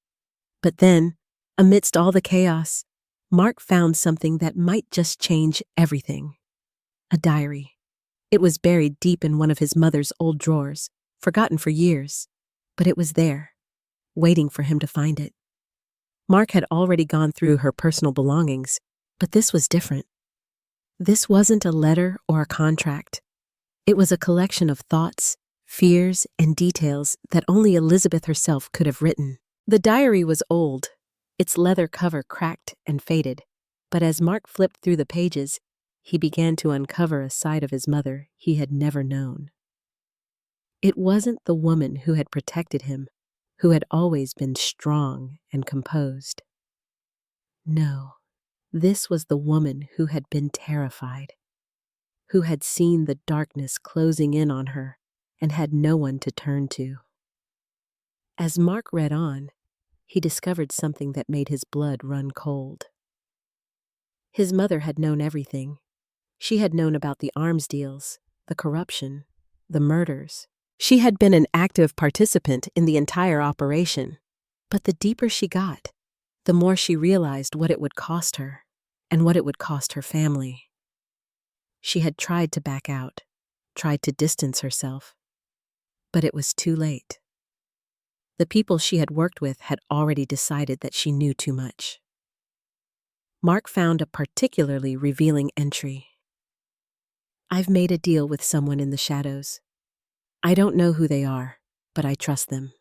But then, amidst all the chaos, Mark found something that might just change everything. A diary. It was buried deep in one of his mother's old drawers, forgotten for years, but it was there, waiting for him to find it. Mark had already gone through her personal belongings, but this was different. This wasn't a letter or a contract. It was a collection of thoughts, fears, and details that only Elizabeth herself could have written. The diary was old, its leather cover cracked and faded, but as Mark flipped through the pages, he began to uncover a side of his mother he had never known. It wasn't the woman who had protected him, who had always been strong and composed. No, this was the woman who had been terrified, who had seen the darkness closing in on her and had no one to turn to. As Mark read on, he discovered something that made his blood run cold. His mother had known everything. She had known about the arms deals, the corruption, the murders. She had been an active participant in the entire operation. But the deeper she got, the more she realized what it would cost her and what it would cost her family. She had tried to back out, tried to distance herself, but it was too late. The people she had worked with had already decided that she knew too much. Mark found a particularly revealing entry. "I've made a deal with someone in the shadows. I don't know who they are, but I trust them.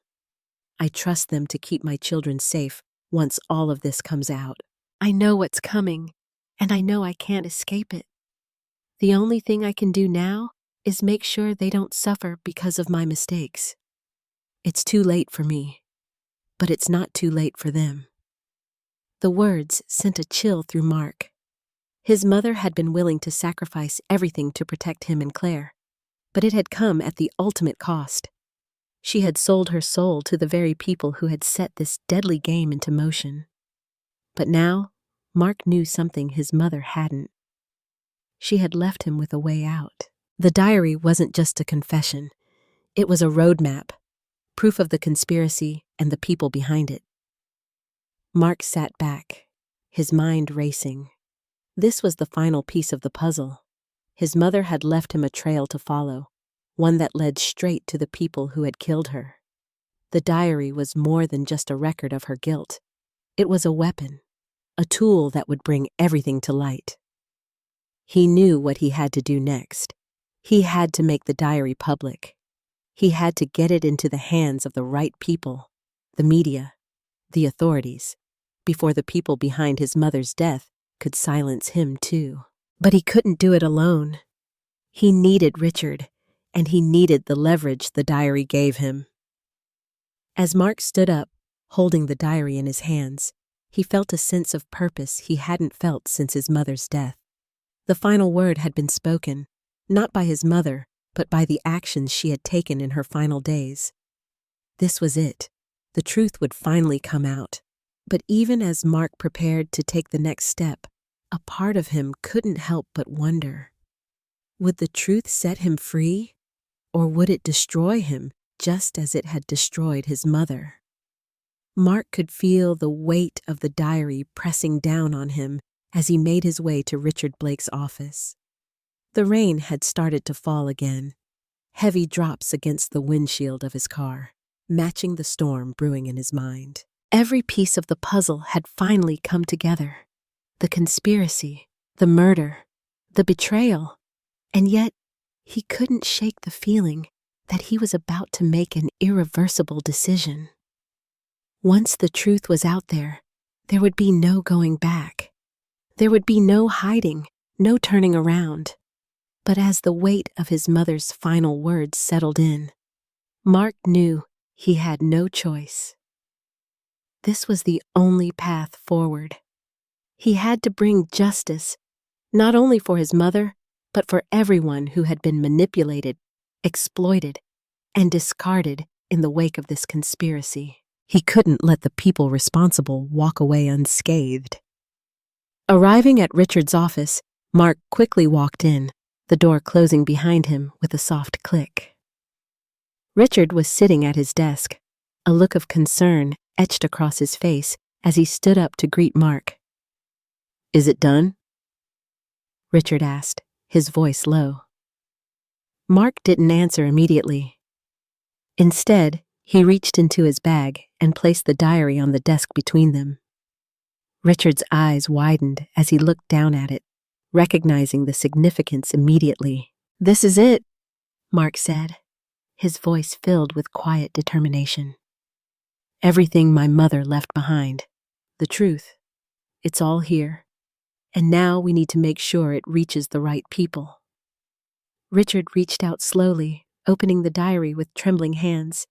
I trust them to keep my children safe once all of this comes out. I know what's coming, and I know I can't escape it. The only thing I can do now is make sure they don't suffer because of my mistakes. It's too late for me, but it's not too late for them." The words sent a chill through Mark. His mother had been willing to sacrifice everything to protect him and Claire, but it had come at the ultimate cost. She had sold her soul to the very people who had set this deadly game into motion. But now, Mark knew something his mother hadn't. She had left him with a way out. The diary wasn't just a confession. It was a roadmap, proof of the conspiracy and the people behind it. Mark sat back, his mind racing. This was the final piece of the puzzle. His mother had left him a trail to follow, one that led straight to the people who had killed her. The diary was more than just a record of her guilt. It was a weapon, a tool that would bring everything to light. He knew what he had to do next. He had to make the diary public. He had to get it into the hands of the right people, the media, the authorities, before the people behind his mother's death could silence him too. But he couldn't do it alone. He needed Richard, and he needed the leverage the diary gave him. As Mark stood up, holding the diary in his hands, he felt a sense of purpose he hadn't felt since his mother's death. The final word had been spoken, not by his mother, but by the actions she had taken in her final days. This was it. The truth would finally come out. But even as Mark prepared to take the next step, a part of him couldn't help but wonder. Would the truth set him free, or would it destroy him just as it had destroyed his mother? Mark could feel the weight of the diary pressing down on him as he made his way to Richard Blake's office. The rain had started to fall again, heavy drops against the windshield of his car, matching the storm brewing in his mind. Every piece of the puzzle had finally come together. The conspiracy, the murder, the betrayal, and yet he couldn't shake the feeling that he was about to make an irreversible decision. Once the truth was out there would be no going back. There would be no hiding, no turning around. But as the weight of his mother's final words settled in, Mark knew he had no choice. This was the only path forward. He had to bring justice, not only for his mother, but for everyone who had been manipulated, exploited, and discarded in the wake of this conspiracy. He couldn't let the people responsible walk away unscathed. Arriving at Richard's office, Mark quickly walked in, the door closing behind him with a soft click. Richard was sitting at his desk, a look of concern etched across his face as he stood up to greet Mark. "Is it done?" Richard asked, his voice low. Mark didn't answer immediately. Instead, he reached into his bag and placed the diary on the desk between them. Richard's eyes widened as he looked down at it, recognizing the significance immediately. "This is it," Mark said, his voice filled with quiet determination. "Everything my mother left behind. The truth. It's all here. And now we need to make sure it reaches the right people." Richard reached out slowly, opening the diary with trembling hands.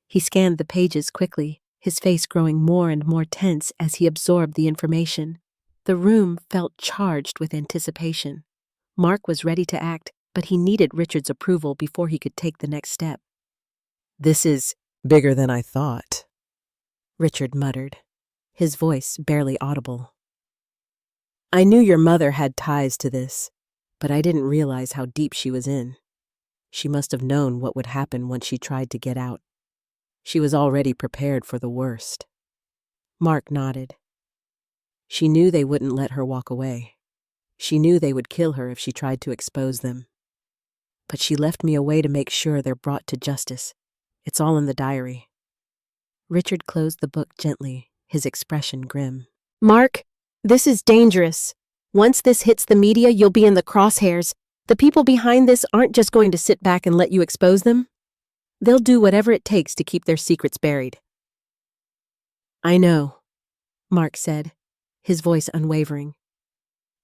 He scanned the pages quickly, his face growing more and more tense as he absorbed the information. The room felt charged with anticipation. Mark was ready to act, but he needed Richard's approval before he could take the next step. "This is bigger than I thought," Richard muttered, his voice barely audible. "I knew your mother had ties to this, but I didn't realize how deep she was in. She must have known what would happen once she tried to get out. She was already prepared for the worst." Mark nodded. She knew they wouldn't let her walk away. She knew they would kill her if she tried to expose them. But she left me a way to make sure they're brought to justice. It's all in the diary. Richard closed the book gently, his expression grim. "Mark, this is dangerous. Once this hits the media, you'll be in the crosshairs. The people behind this aren't just going to sit back and let you expose them. They'll do whatever it takes to keep their secrets buried." "I know," Mark said, his voice unwavering.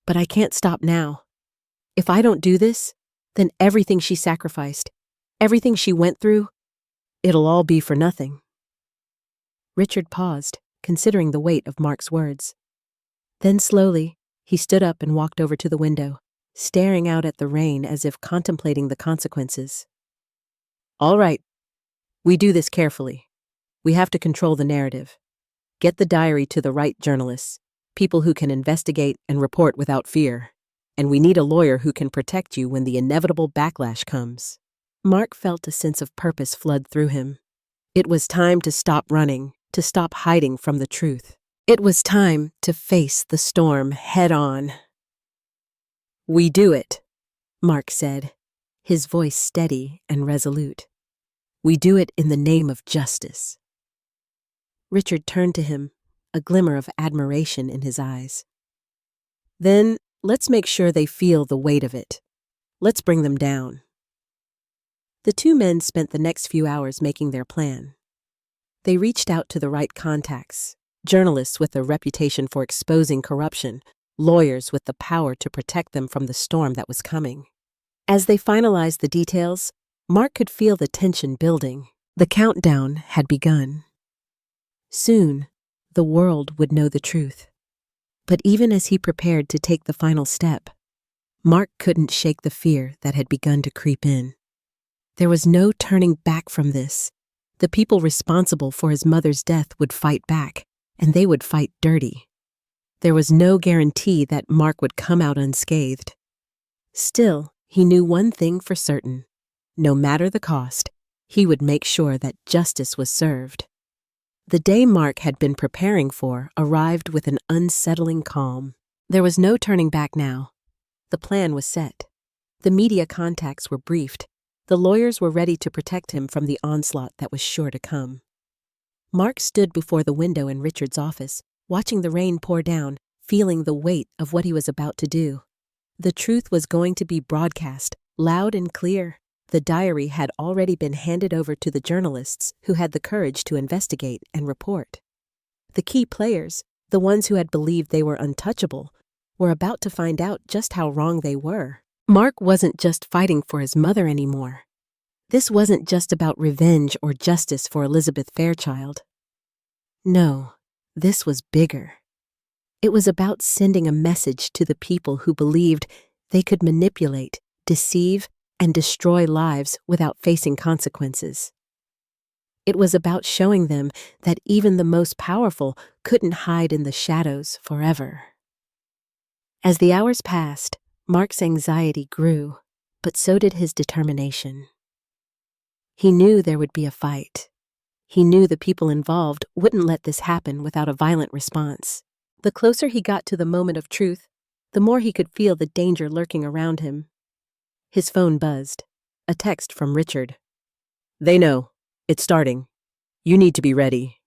"But I can't stop now. If I don't do this, then everything she sacrificed, everything she went through, it'll all be for nothing." Richard paused, considering the weight of Mark's words. Then slowly, he stood up and walked over to the window, staring out at the rain as if contemplating the consequences. "All right. We do this carefully. We have to control the narrative. Get the diary to the right journalists, people who can investigate and report without fear. And we need a lawyer who can protect you when the inevitable backlash comes." Mark felt a sense of purpose flood through him. It was time to stop running, to stop hiding from the truth. It was time to face the storm head on. "We do it," Mark said, his voice steady and resolute. "We do it in the name of justice." Richard turned to him, a glimmer of admiration in his eyes. "Then let's make sure they feel the weight of it. Let's bring them down." The two men spent the next few hours making their plan. They reached out to the right contacts, journalists with a reputation for exposing corruption, lawyers with the power to protect them from the storm that was coming. As they finalized the details, Mark could feel the tension building. The countdown had begun. Soon, the world would know the truth. But even as he prepared to take the final step, Mark couldn't shake the fear that had begun to creep in. There was no turning back from this. The people responsible for his mother's death would fight back, and they would fight dirty. There was no guarantee that Mark would come out unscathed. Still, he knew one thing for certain. No matter the cost, he would make sure that justice was served. The day Mark had been preparing for arrived with an unsettling calm. There was no turning back now. The plan was set. The media contacts were briefed. The lawyers were ready to protect him from the onslaught that was sure to come. Mark stood before the window in Richard's office, watching the rain pour down, feeling the weight of what he was about to do. The truth was going to be broadcast, loud and clear. The diary had already been handed over to the journalists who had the courage to investigate and report. The key players, the ones who had believed they were untouchable, were about to find out just how wrong they were. Mark wasn't just fighting for his mother anymore. This wasn't just about revenge or justice for Elizabeth Fairchild. No, this was bigger. It was about sending a message to the people who believed they could manipulate, deceive, and destroy lives without facing consequences. It was about showing them that even the most powerful couldn't hide in the shadows forever. As the hours passed, Mark's anxiety grew, but so did his determination. He knew there would be a fight. He knew the people involved wouldn't let this happen without a violent response. The closer he got to the moment of truth, the more he could feel the danger lurking around him. His phone buzzed. A text from Richard. "They know. It's starting. You need to be ready."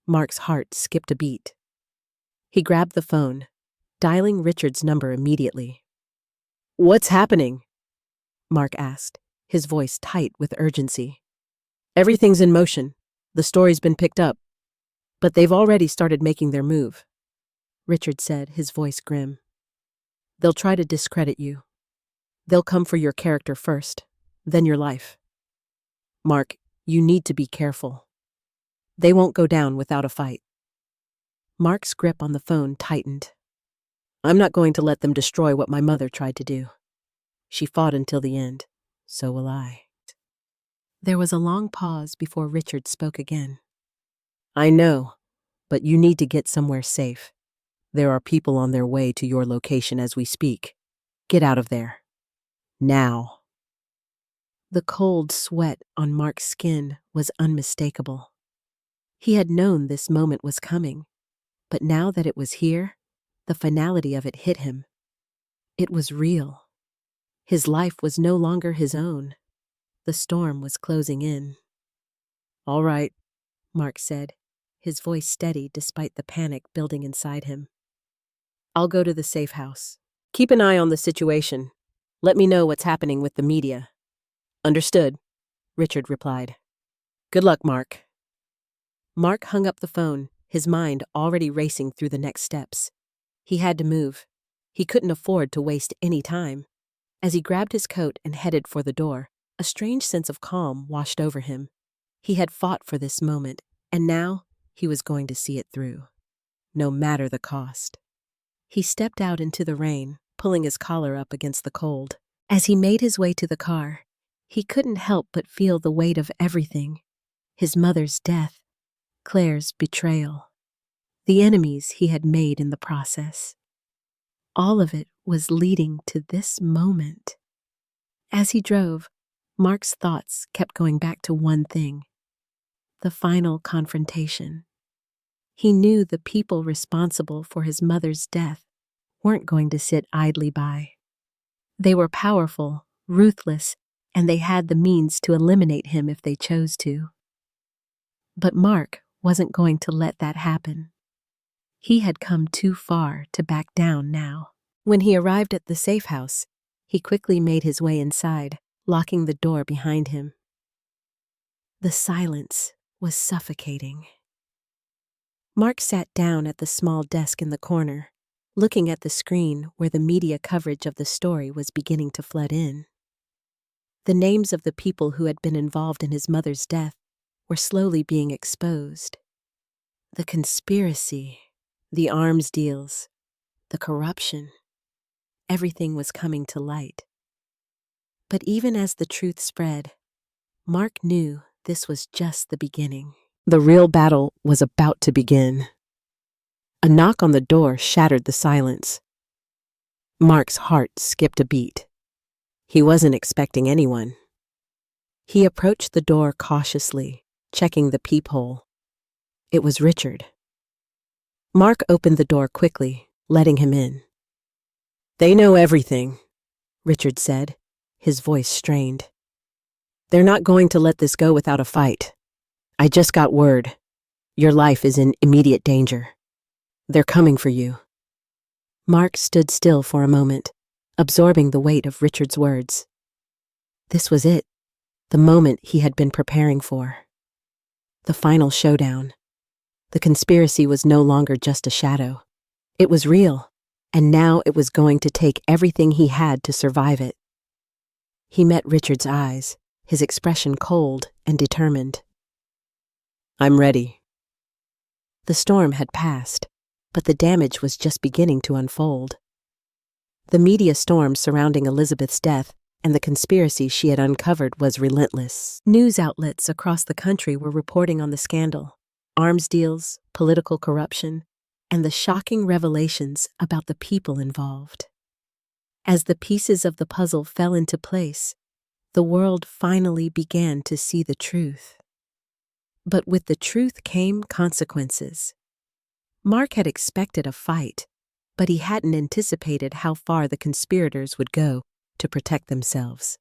Mark's heart skipped a beat. He grabbed the phone, dialing Richard's number immediately. "What's happening?" Mark asked, his voice tight with urgency. "Everything's in motion. The story's been picked up. But they've already started making their move," Richard said, his voice grim. "They'll try to discredit you. They'll come for your character first, then your life. Mark, you need to be careful. They won't go down without a fight." Mark's grip on the phone tightened. "I'm not going to let them destroy what my mother tried to do. She fought until the end. So will I." There was a long pause before Richard spoke again. "I know, but you need to get somewhere safe. There are people on their way to your location as we speak. Get out of there. Now." The cold sweat on Mark's skin was unmistakable. He had known this moment was coming, but now that it was here, the finality of it hit him. It was real. His life was no longer his own. The storm was closing in. "All right," Mark said, his voice steady despite the panic building inside him. "I'll go to the safe house. Keep an eye on the situation. Let me know what's happening with the media." "Understood," Richard replied. "Good luck, Mark." Mark hung up the phone, his mind already racing through the next steps. He had to move. He couldn't afford to waste any time. As he grabbed his coat and headed for the door, a strange sense of calm washed over him. He had fought for this moment, and now he was going to see it through, no matter the cost. He stepped out into the rain, pulling his collar up against the cold. As he made his way to the car, he couldn't help but feel the weight of everything. His mother's death, Claire's betrayal, the enemies he had made in the process. All of it was leading to this moment. As he drove, Mark's thoughts kept going back to one thing: the final confrontation. He knew the people responsible for his mother's death weren't going to sit idly by. They were powerful, ruthless, and they had the means to eliminate him if they chose to. But Mark wasn't going to let that happen. He had come too far to back down now. When he arrived at the safe house, he quickly made his way inside, locking the door behind him. The silence was suffocating. Mark sat down at the small desk in the corner, looking at the screen where the media coverage of the story was beginning to flood in. The names of the people who had been involved in his mother's death were slowly being exposed. The conspiracy, the arms deals, the corruption, everything was coming to light. But even as the truth spread, Mark knew this was just the beginning. The real battle was about to begin. A knock on the door shattered the silence. Mark's heart skipped a beat. He wasn't expecting anyone. He approached the door cautiously, checking the peephole. It was Richard. Mark opened the door quickly, letting him in. "They know everything," Richard said, his voice strained. "They're not going to let this go without a fight. I just got word. Your life is in immediate danger. They're coming for you." Mark stood still for a moment, absorbing the weight of Richard's words. This was it, the moment he had been preparing for. The final showdown. The conspiracy was no longer just a shadow. It was real, and now it was going to take everything he had to survive it. He met Richard's eyes, his expression cold and determined. "I'm ready." The storm had passed, but the damage was just beginning to unfold. The media storm surrounding Elizabeth's death and the conspiracy she had uncovered was relentless. News outlets across the country were reporting on the scandal, arms deals, political corruption, and the shocking revelations about the people involved. As the pieces of the puzzle fell into place, the world finally began to see the truth. But with the truth came consequences. Mark had expected a fight, but he hadn't anticipated how far the conspirators would go to protect themselves.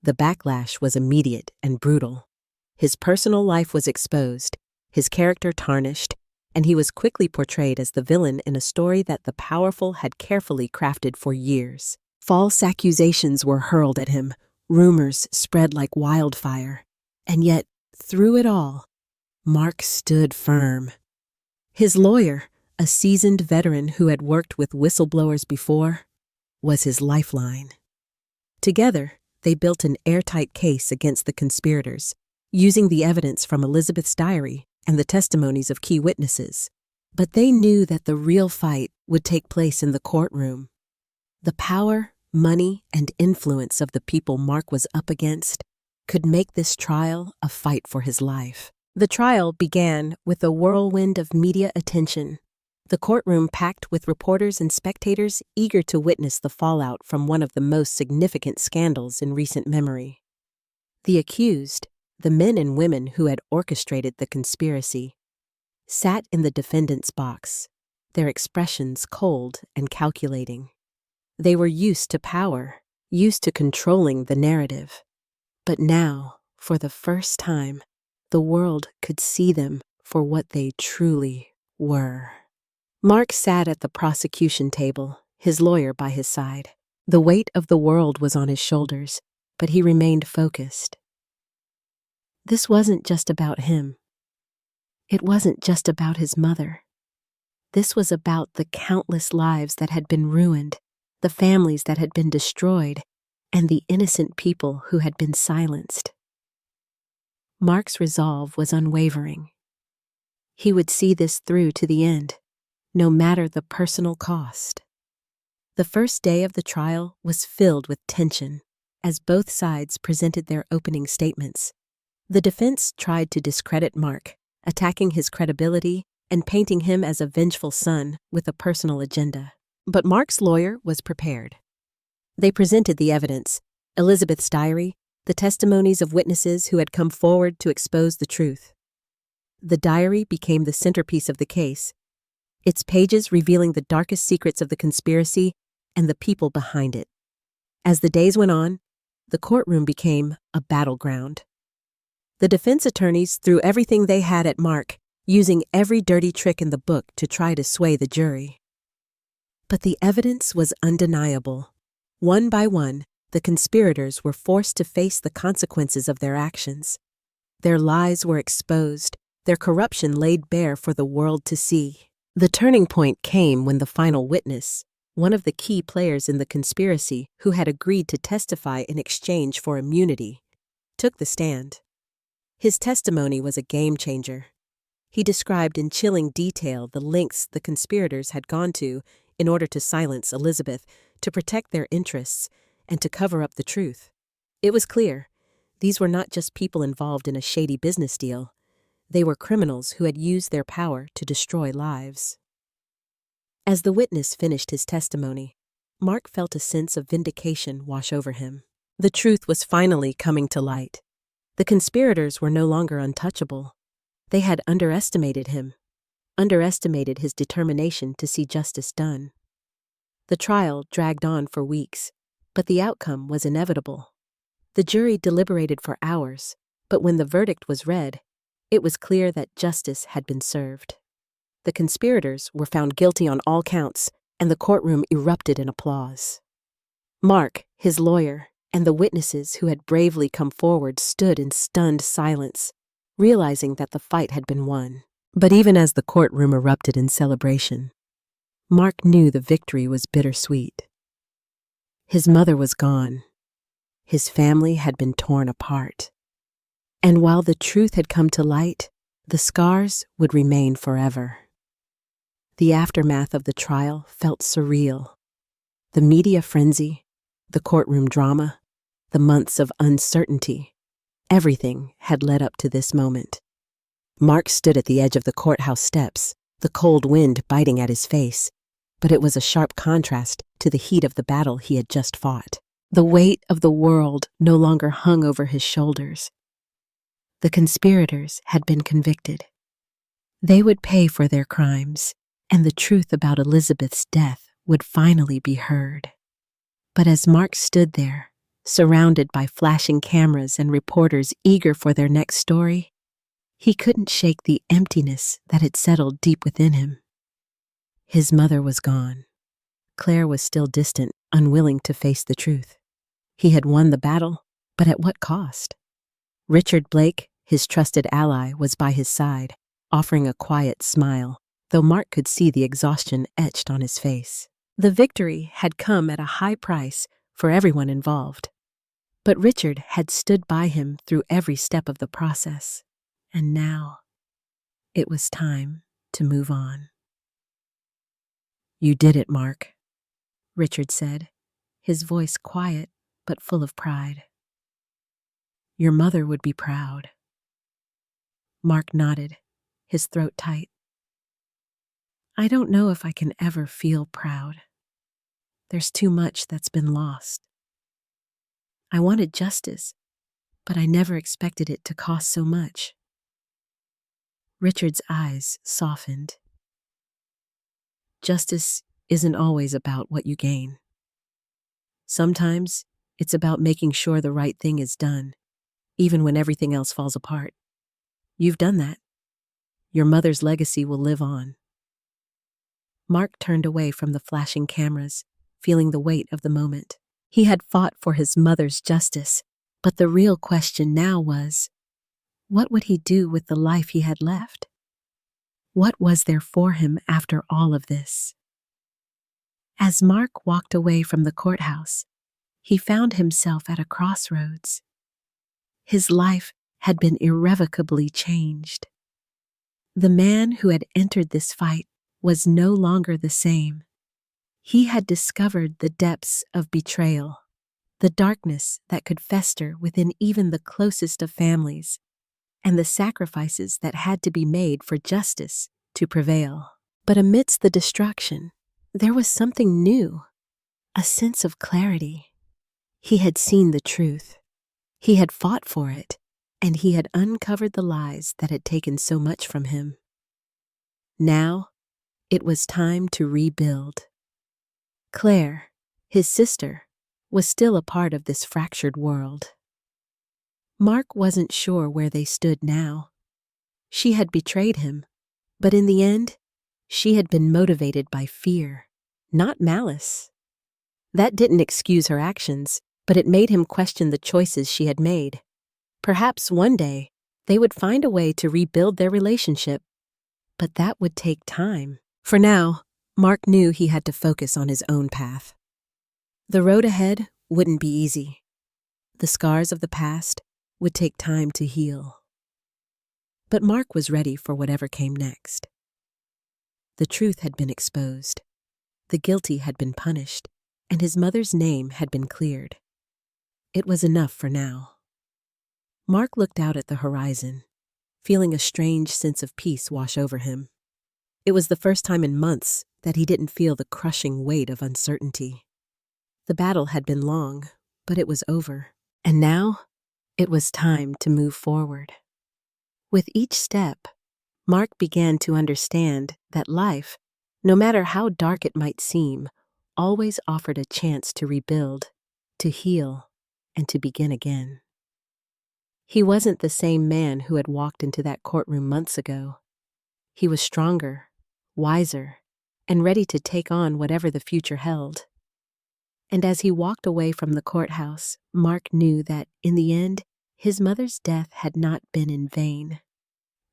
The backlash was immediate and brutal. His personal life was exposed, his character tarnished, and he was quickly portrayed as the villain in a story that the powerful had carefully crafted for years. False accusations were hurled at him, rumors spread like wildfire, and yet, through it all, Mark stood firm. His lawyer, a seasoned veteran who had worked with whistleblowers before, was his lifeline. Together, they built an airtight case against the conspirators, using the evidence from Elizabeth's diary and the testimonies of key witnesses. But they knew that the real fight would take place in the courtroom. The power, money, and influence of the people Mark was up against could make this trial a fight for his life. The trial began with a whirlwind of media attention, the courtroom packed with reporters and spectators eager to witness the fallout from one of the most significant scandals in recent memory. The accused, the men and women who had orchestrated the conspiracy, sat in the defendant's box, their expressions cold and calculating. They were used to power, used to controlling the narrative. But now, for the first time, the world could see them for what they truly were. Mark sat at the prosecution table, his lawyer by his side. The weight of the world was on his shoulders, but he remained focused. This wasn't just about him. It wasn't just about his mother. This was about the countless lives that had been ruined, the families that had been destroyed, and the innocent people who had been silenced. Mark's resolve was unwavering. He would see this through to the end, no matter the personal cost. The first day of the trial was filled with tension as both sides presented their opening statements. The defense tried to discredit Mark, attacking his credibility and painting him as a vengeful son with a personal agenda. But Mark's lawyer was prepared. They presented the evidence, Elizabeth's diary, the testimonies of witnesses who had come forward to expose the truth. The diary became the centerpiece of the case, its pages revealing the darkest secrets of the conspiracy and the people behind it. As the days went on, the courtroom became a battleground. The defense attorneys threw everything they had at Mark, using every dirty trick in the book to try to sway the jury. But the evidence was undeniable. One by one, the conspirators were forced to face the consequences of their actions. Their lies were exposed, their corruption laid bare for the world to see. The turning point came when the final witness, one of the key players in the conspiracy who had agreed to testify in exchange for immunity, took the stand. His testimony was a game changer. He described in chilling detail the lengths the conspirators had gone to in order to silence Elizabeth, to protect their interests, and to cover up the truth. It was clear, these were not just people involved in a shady business deal. They were criminals who had used their power to destroy lives. As the witness finished his testimony, Mark felt a sense of vindication wash over him. The truth was finally coming to light. The conspirators were no longer untouchable. They had underestimated him, underestimated his determination to see justice done. The trial dragged on for weeks, but the outcome was inevitable. The jury deliberated for hours, but when the verdict was read, it was clear that justice had been served. The conspirators were found guilty on all counts, and the courtroom erupted in applause. Mark, his lawyer, and the witnesses who had bravely come forward stood in stunned silence, realizing that the fight had been won. But even as the courtroom erupted in celebration, Mark knew the victory was bittersweet. His mother was gone. His family had been torn apart. And while the truth had come to light, the scars would remain forever. The aftermath of the trial felt surreal. The media frenzy, the courtroom drama, the months of uncertainty, everything had led up to this moment. Mark stood at the edge of the courthouse steps, the cold wind biting at his face, but it was a sharp contrast to the heat of the battle he had just fought. The weight of the world no longer hung over his shoulders. The conspirators had been convicted. They would pay for their crimes, and the truth about Elizabeth's death would finally be heard. But as Mark stood there, surrounded by flashing cameras and reporters eager for their next story, he couldn't shake the emptiness that had settled deep within him. His mother was gone. Claire was still distant, unwilling to face the truth. He had won the battle, but at what cost? Richard Blake, his trusted ally, was by his side, offering a quiet smile, though Mark could see the exhaustion etched on his face. The victory had come at a high price for everyone involved. But Richard had stood by him through every step of the process. And now, it was time to move on. "You did it, Mark," Richard said, his voice quiet but full of pride. "Your mother would be proud." Mark nodded, his throat tight. "I don't know if I can ever feel proud. There's too much that's been lost. I wanted justice, but I never expected it to cost so much." Richard's eyes softened. Justice isn't always about what you gain. Sometimes it's about making sure the right thing is done, even when everything else falls apart. You've done that. Your mother's legacy will live on. Mark turned away from the flashing cameras, feeling the weight of the moment. He had fought for his mother's justice, but the real question now was, what would he do with the life he had left? What was there for him after all of this? As Mark walked away from the courthouse, he found himself at a crossroads. His life had been irrevocably changed. The man who had entered this fight was no longer the same. He had discovered the depths of betrayal, the darkness that could fester within even the closest of families, and the sacrifices that had to be made for justice to prevail. But amidst the destruction, there was something new, a sense of clarity. He had seen the truth. He had fought for it, and he had uncovered the lies that had taken so much from him. Now, it was time to rebuild. Claire, his sister, was still a part of this fractured world. Mark wasn't sure where they stood now. She had betrayed him, but in the end, she had been motivated by fear, not malice. That didn't excuse her actions, but it made him question the choices she had made. Perhaps one day, they would find a way to rebuild their relationship, but that would take time. For now, Mark knew he had to focus on his own path. The road ahead wouldn't be easy. The scars of the past would take time to heal. But Mark was ready for whatever came next. The truth had been exposed. The guilty had been punished, and his mother's name had been cleared. It was enough for now. Mark looked out at the horizon, feeling a strange sense of peace wash over him. It was the first time in months that he didn't feel the crushing weight of uncertainty. The battle had been long, but it was over. And now, it was time to move forward. With each step, Mark began to understand that life, no matter how dark it might seem, always offered a chance to rebuild, to heal, and to begin again. He wasn't the same man who had walked into that courtroom months ago. He was stronger, wiser, and ready to take on whatever the future held. And as he walked away from the courthouse, Mark knew that, in the end, his mother's death had not been in vain.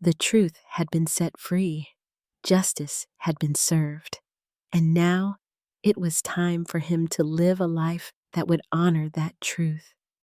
The truth had been set free, justice had been served, and now it was time for him to live a life that would honor that truth.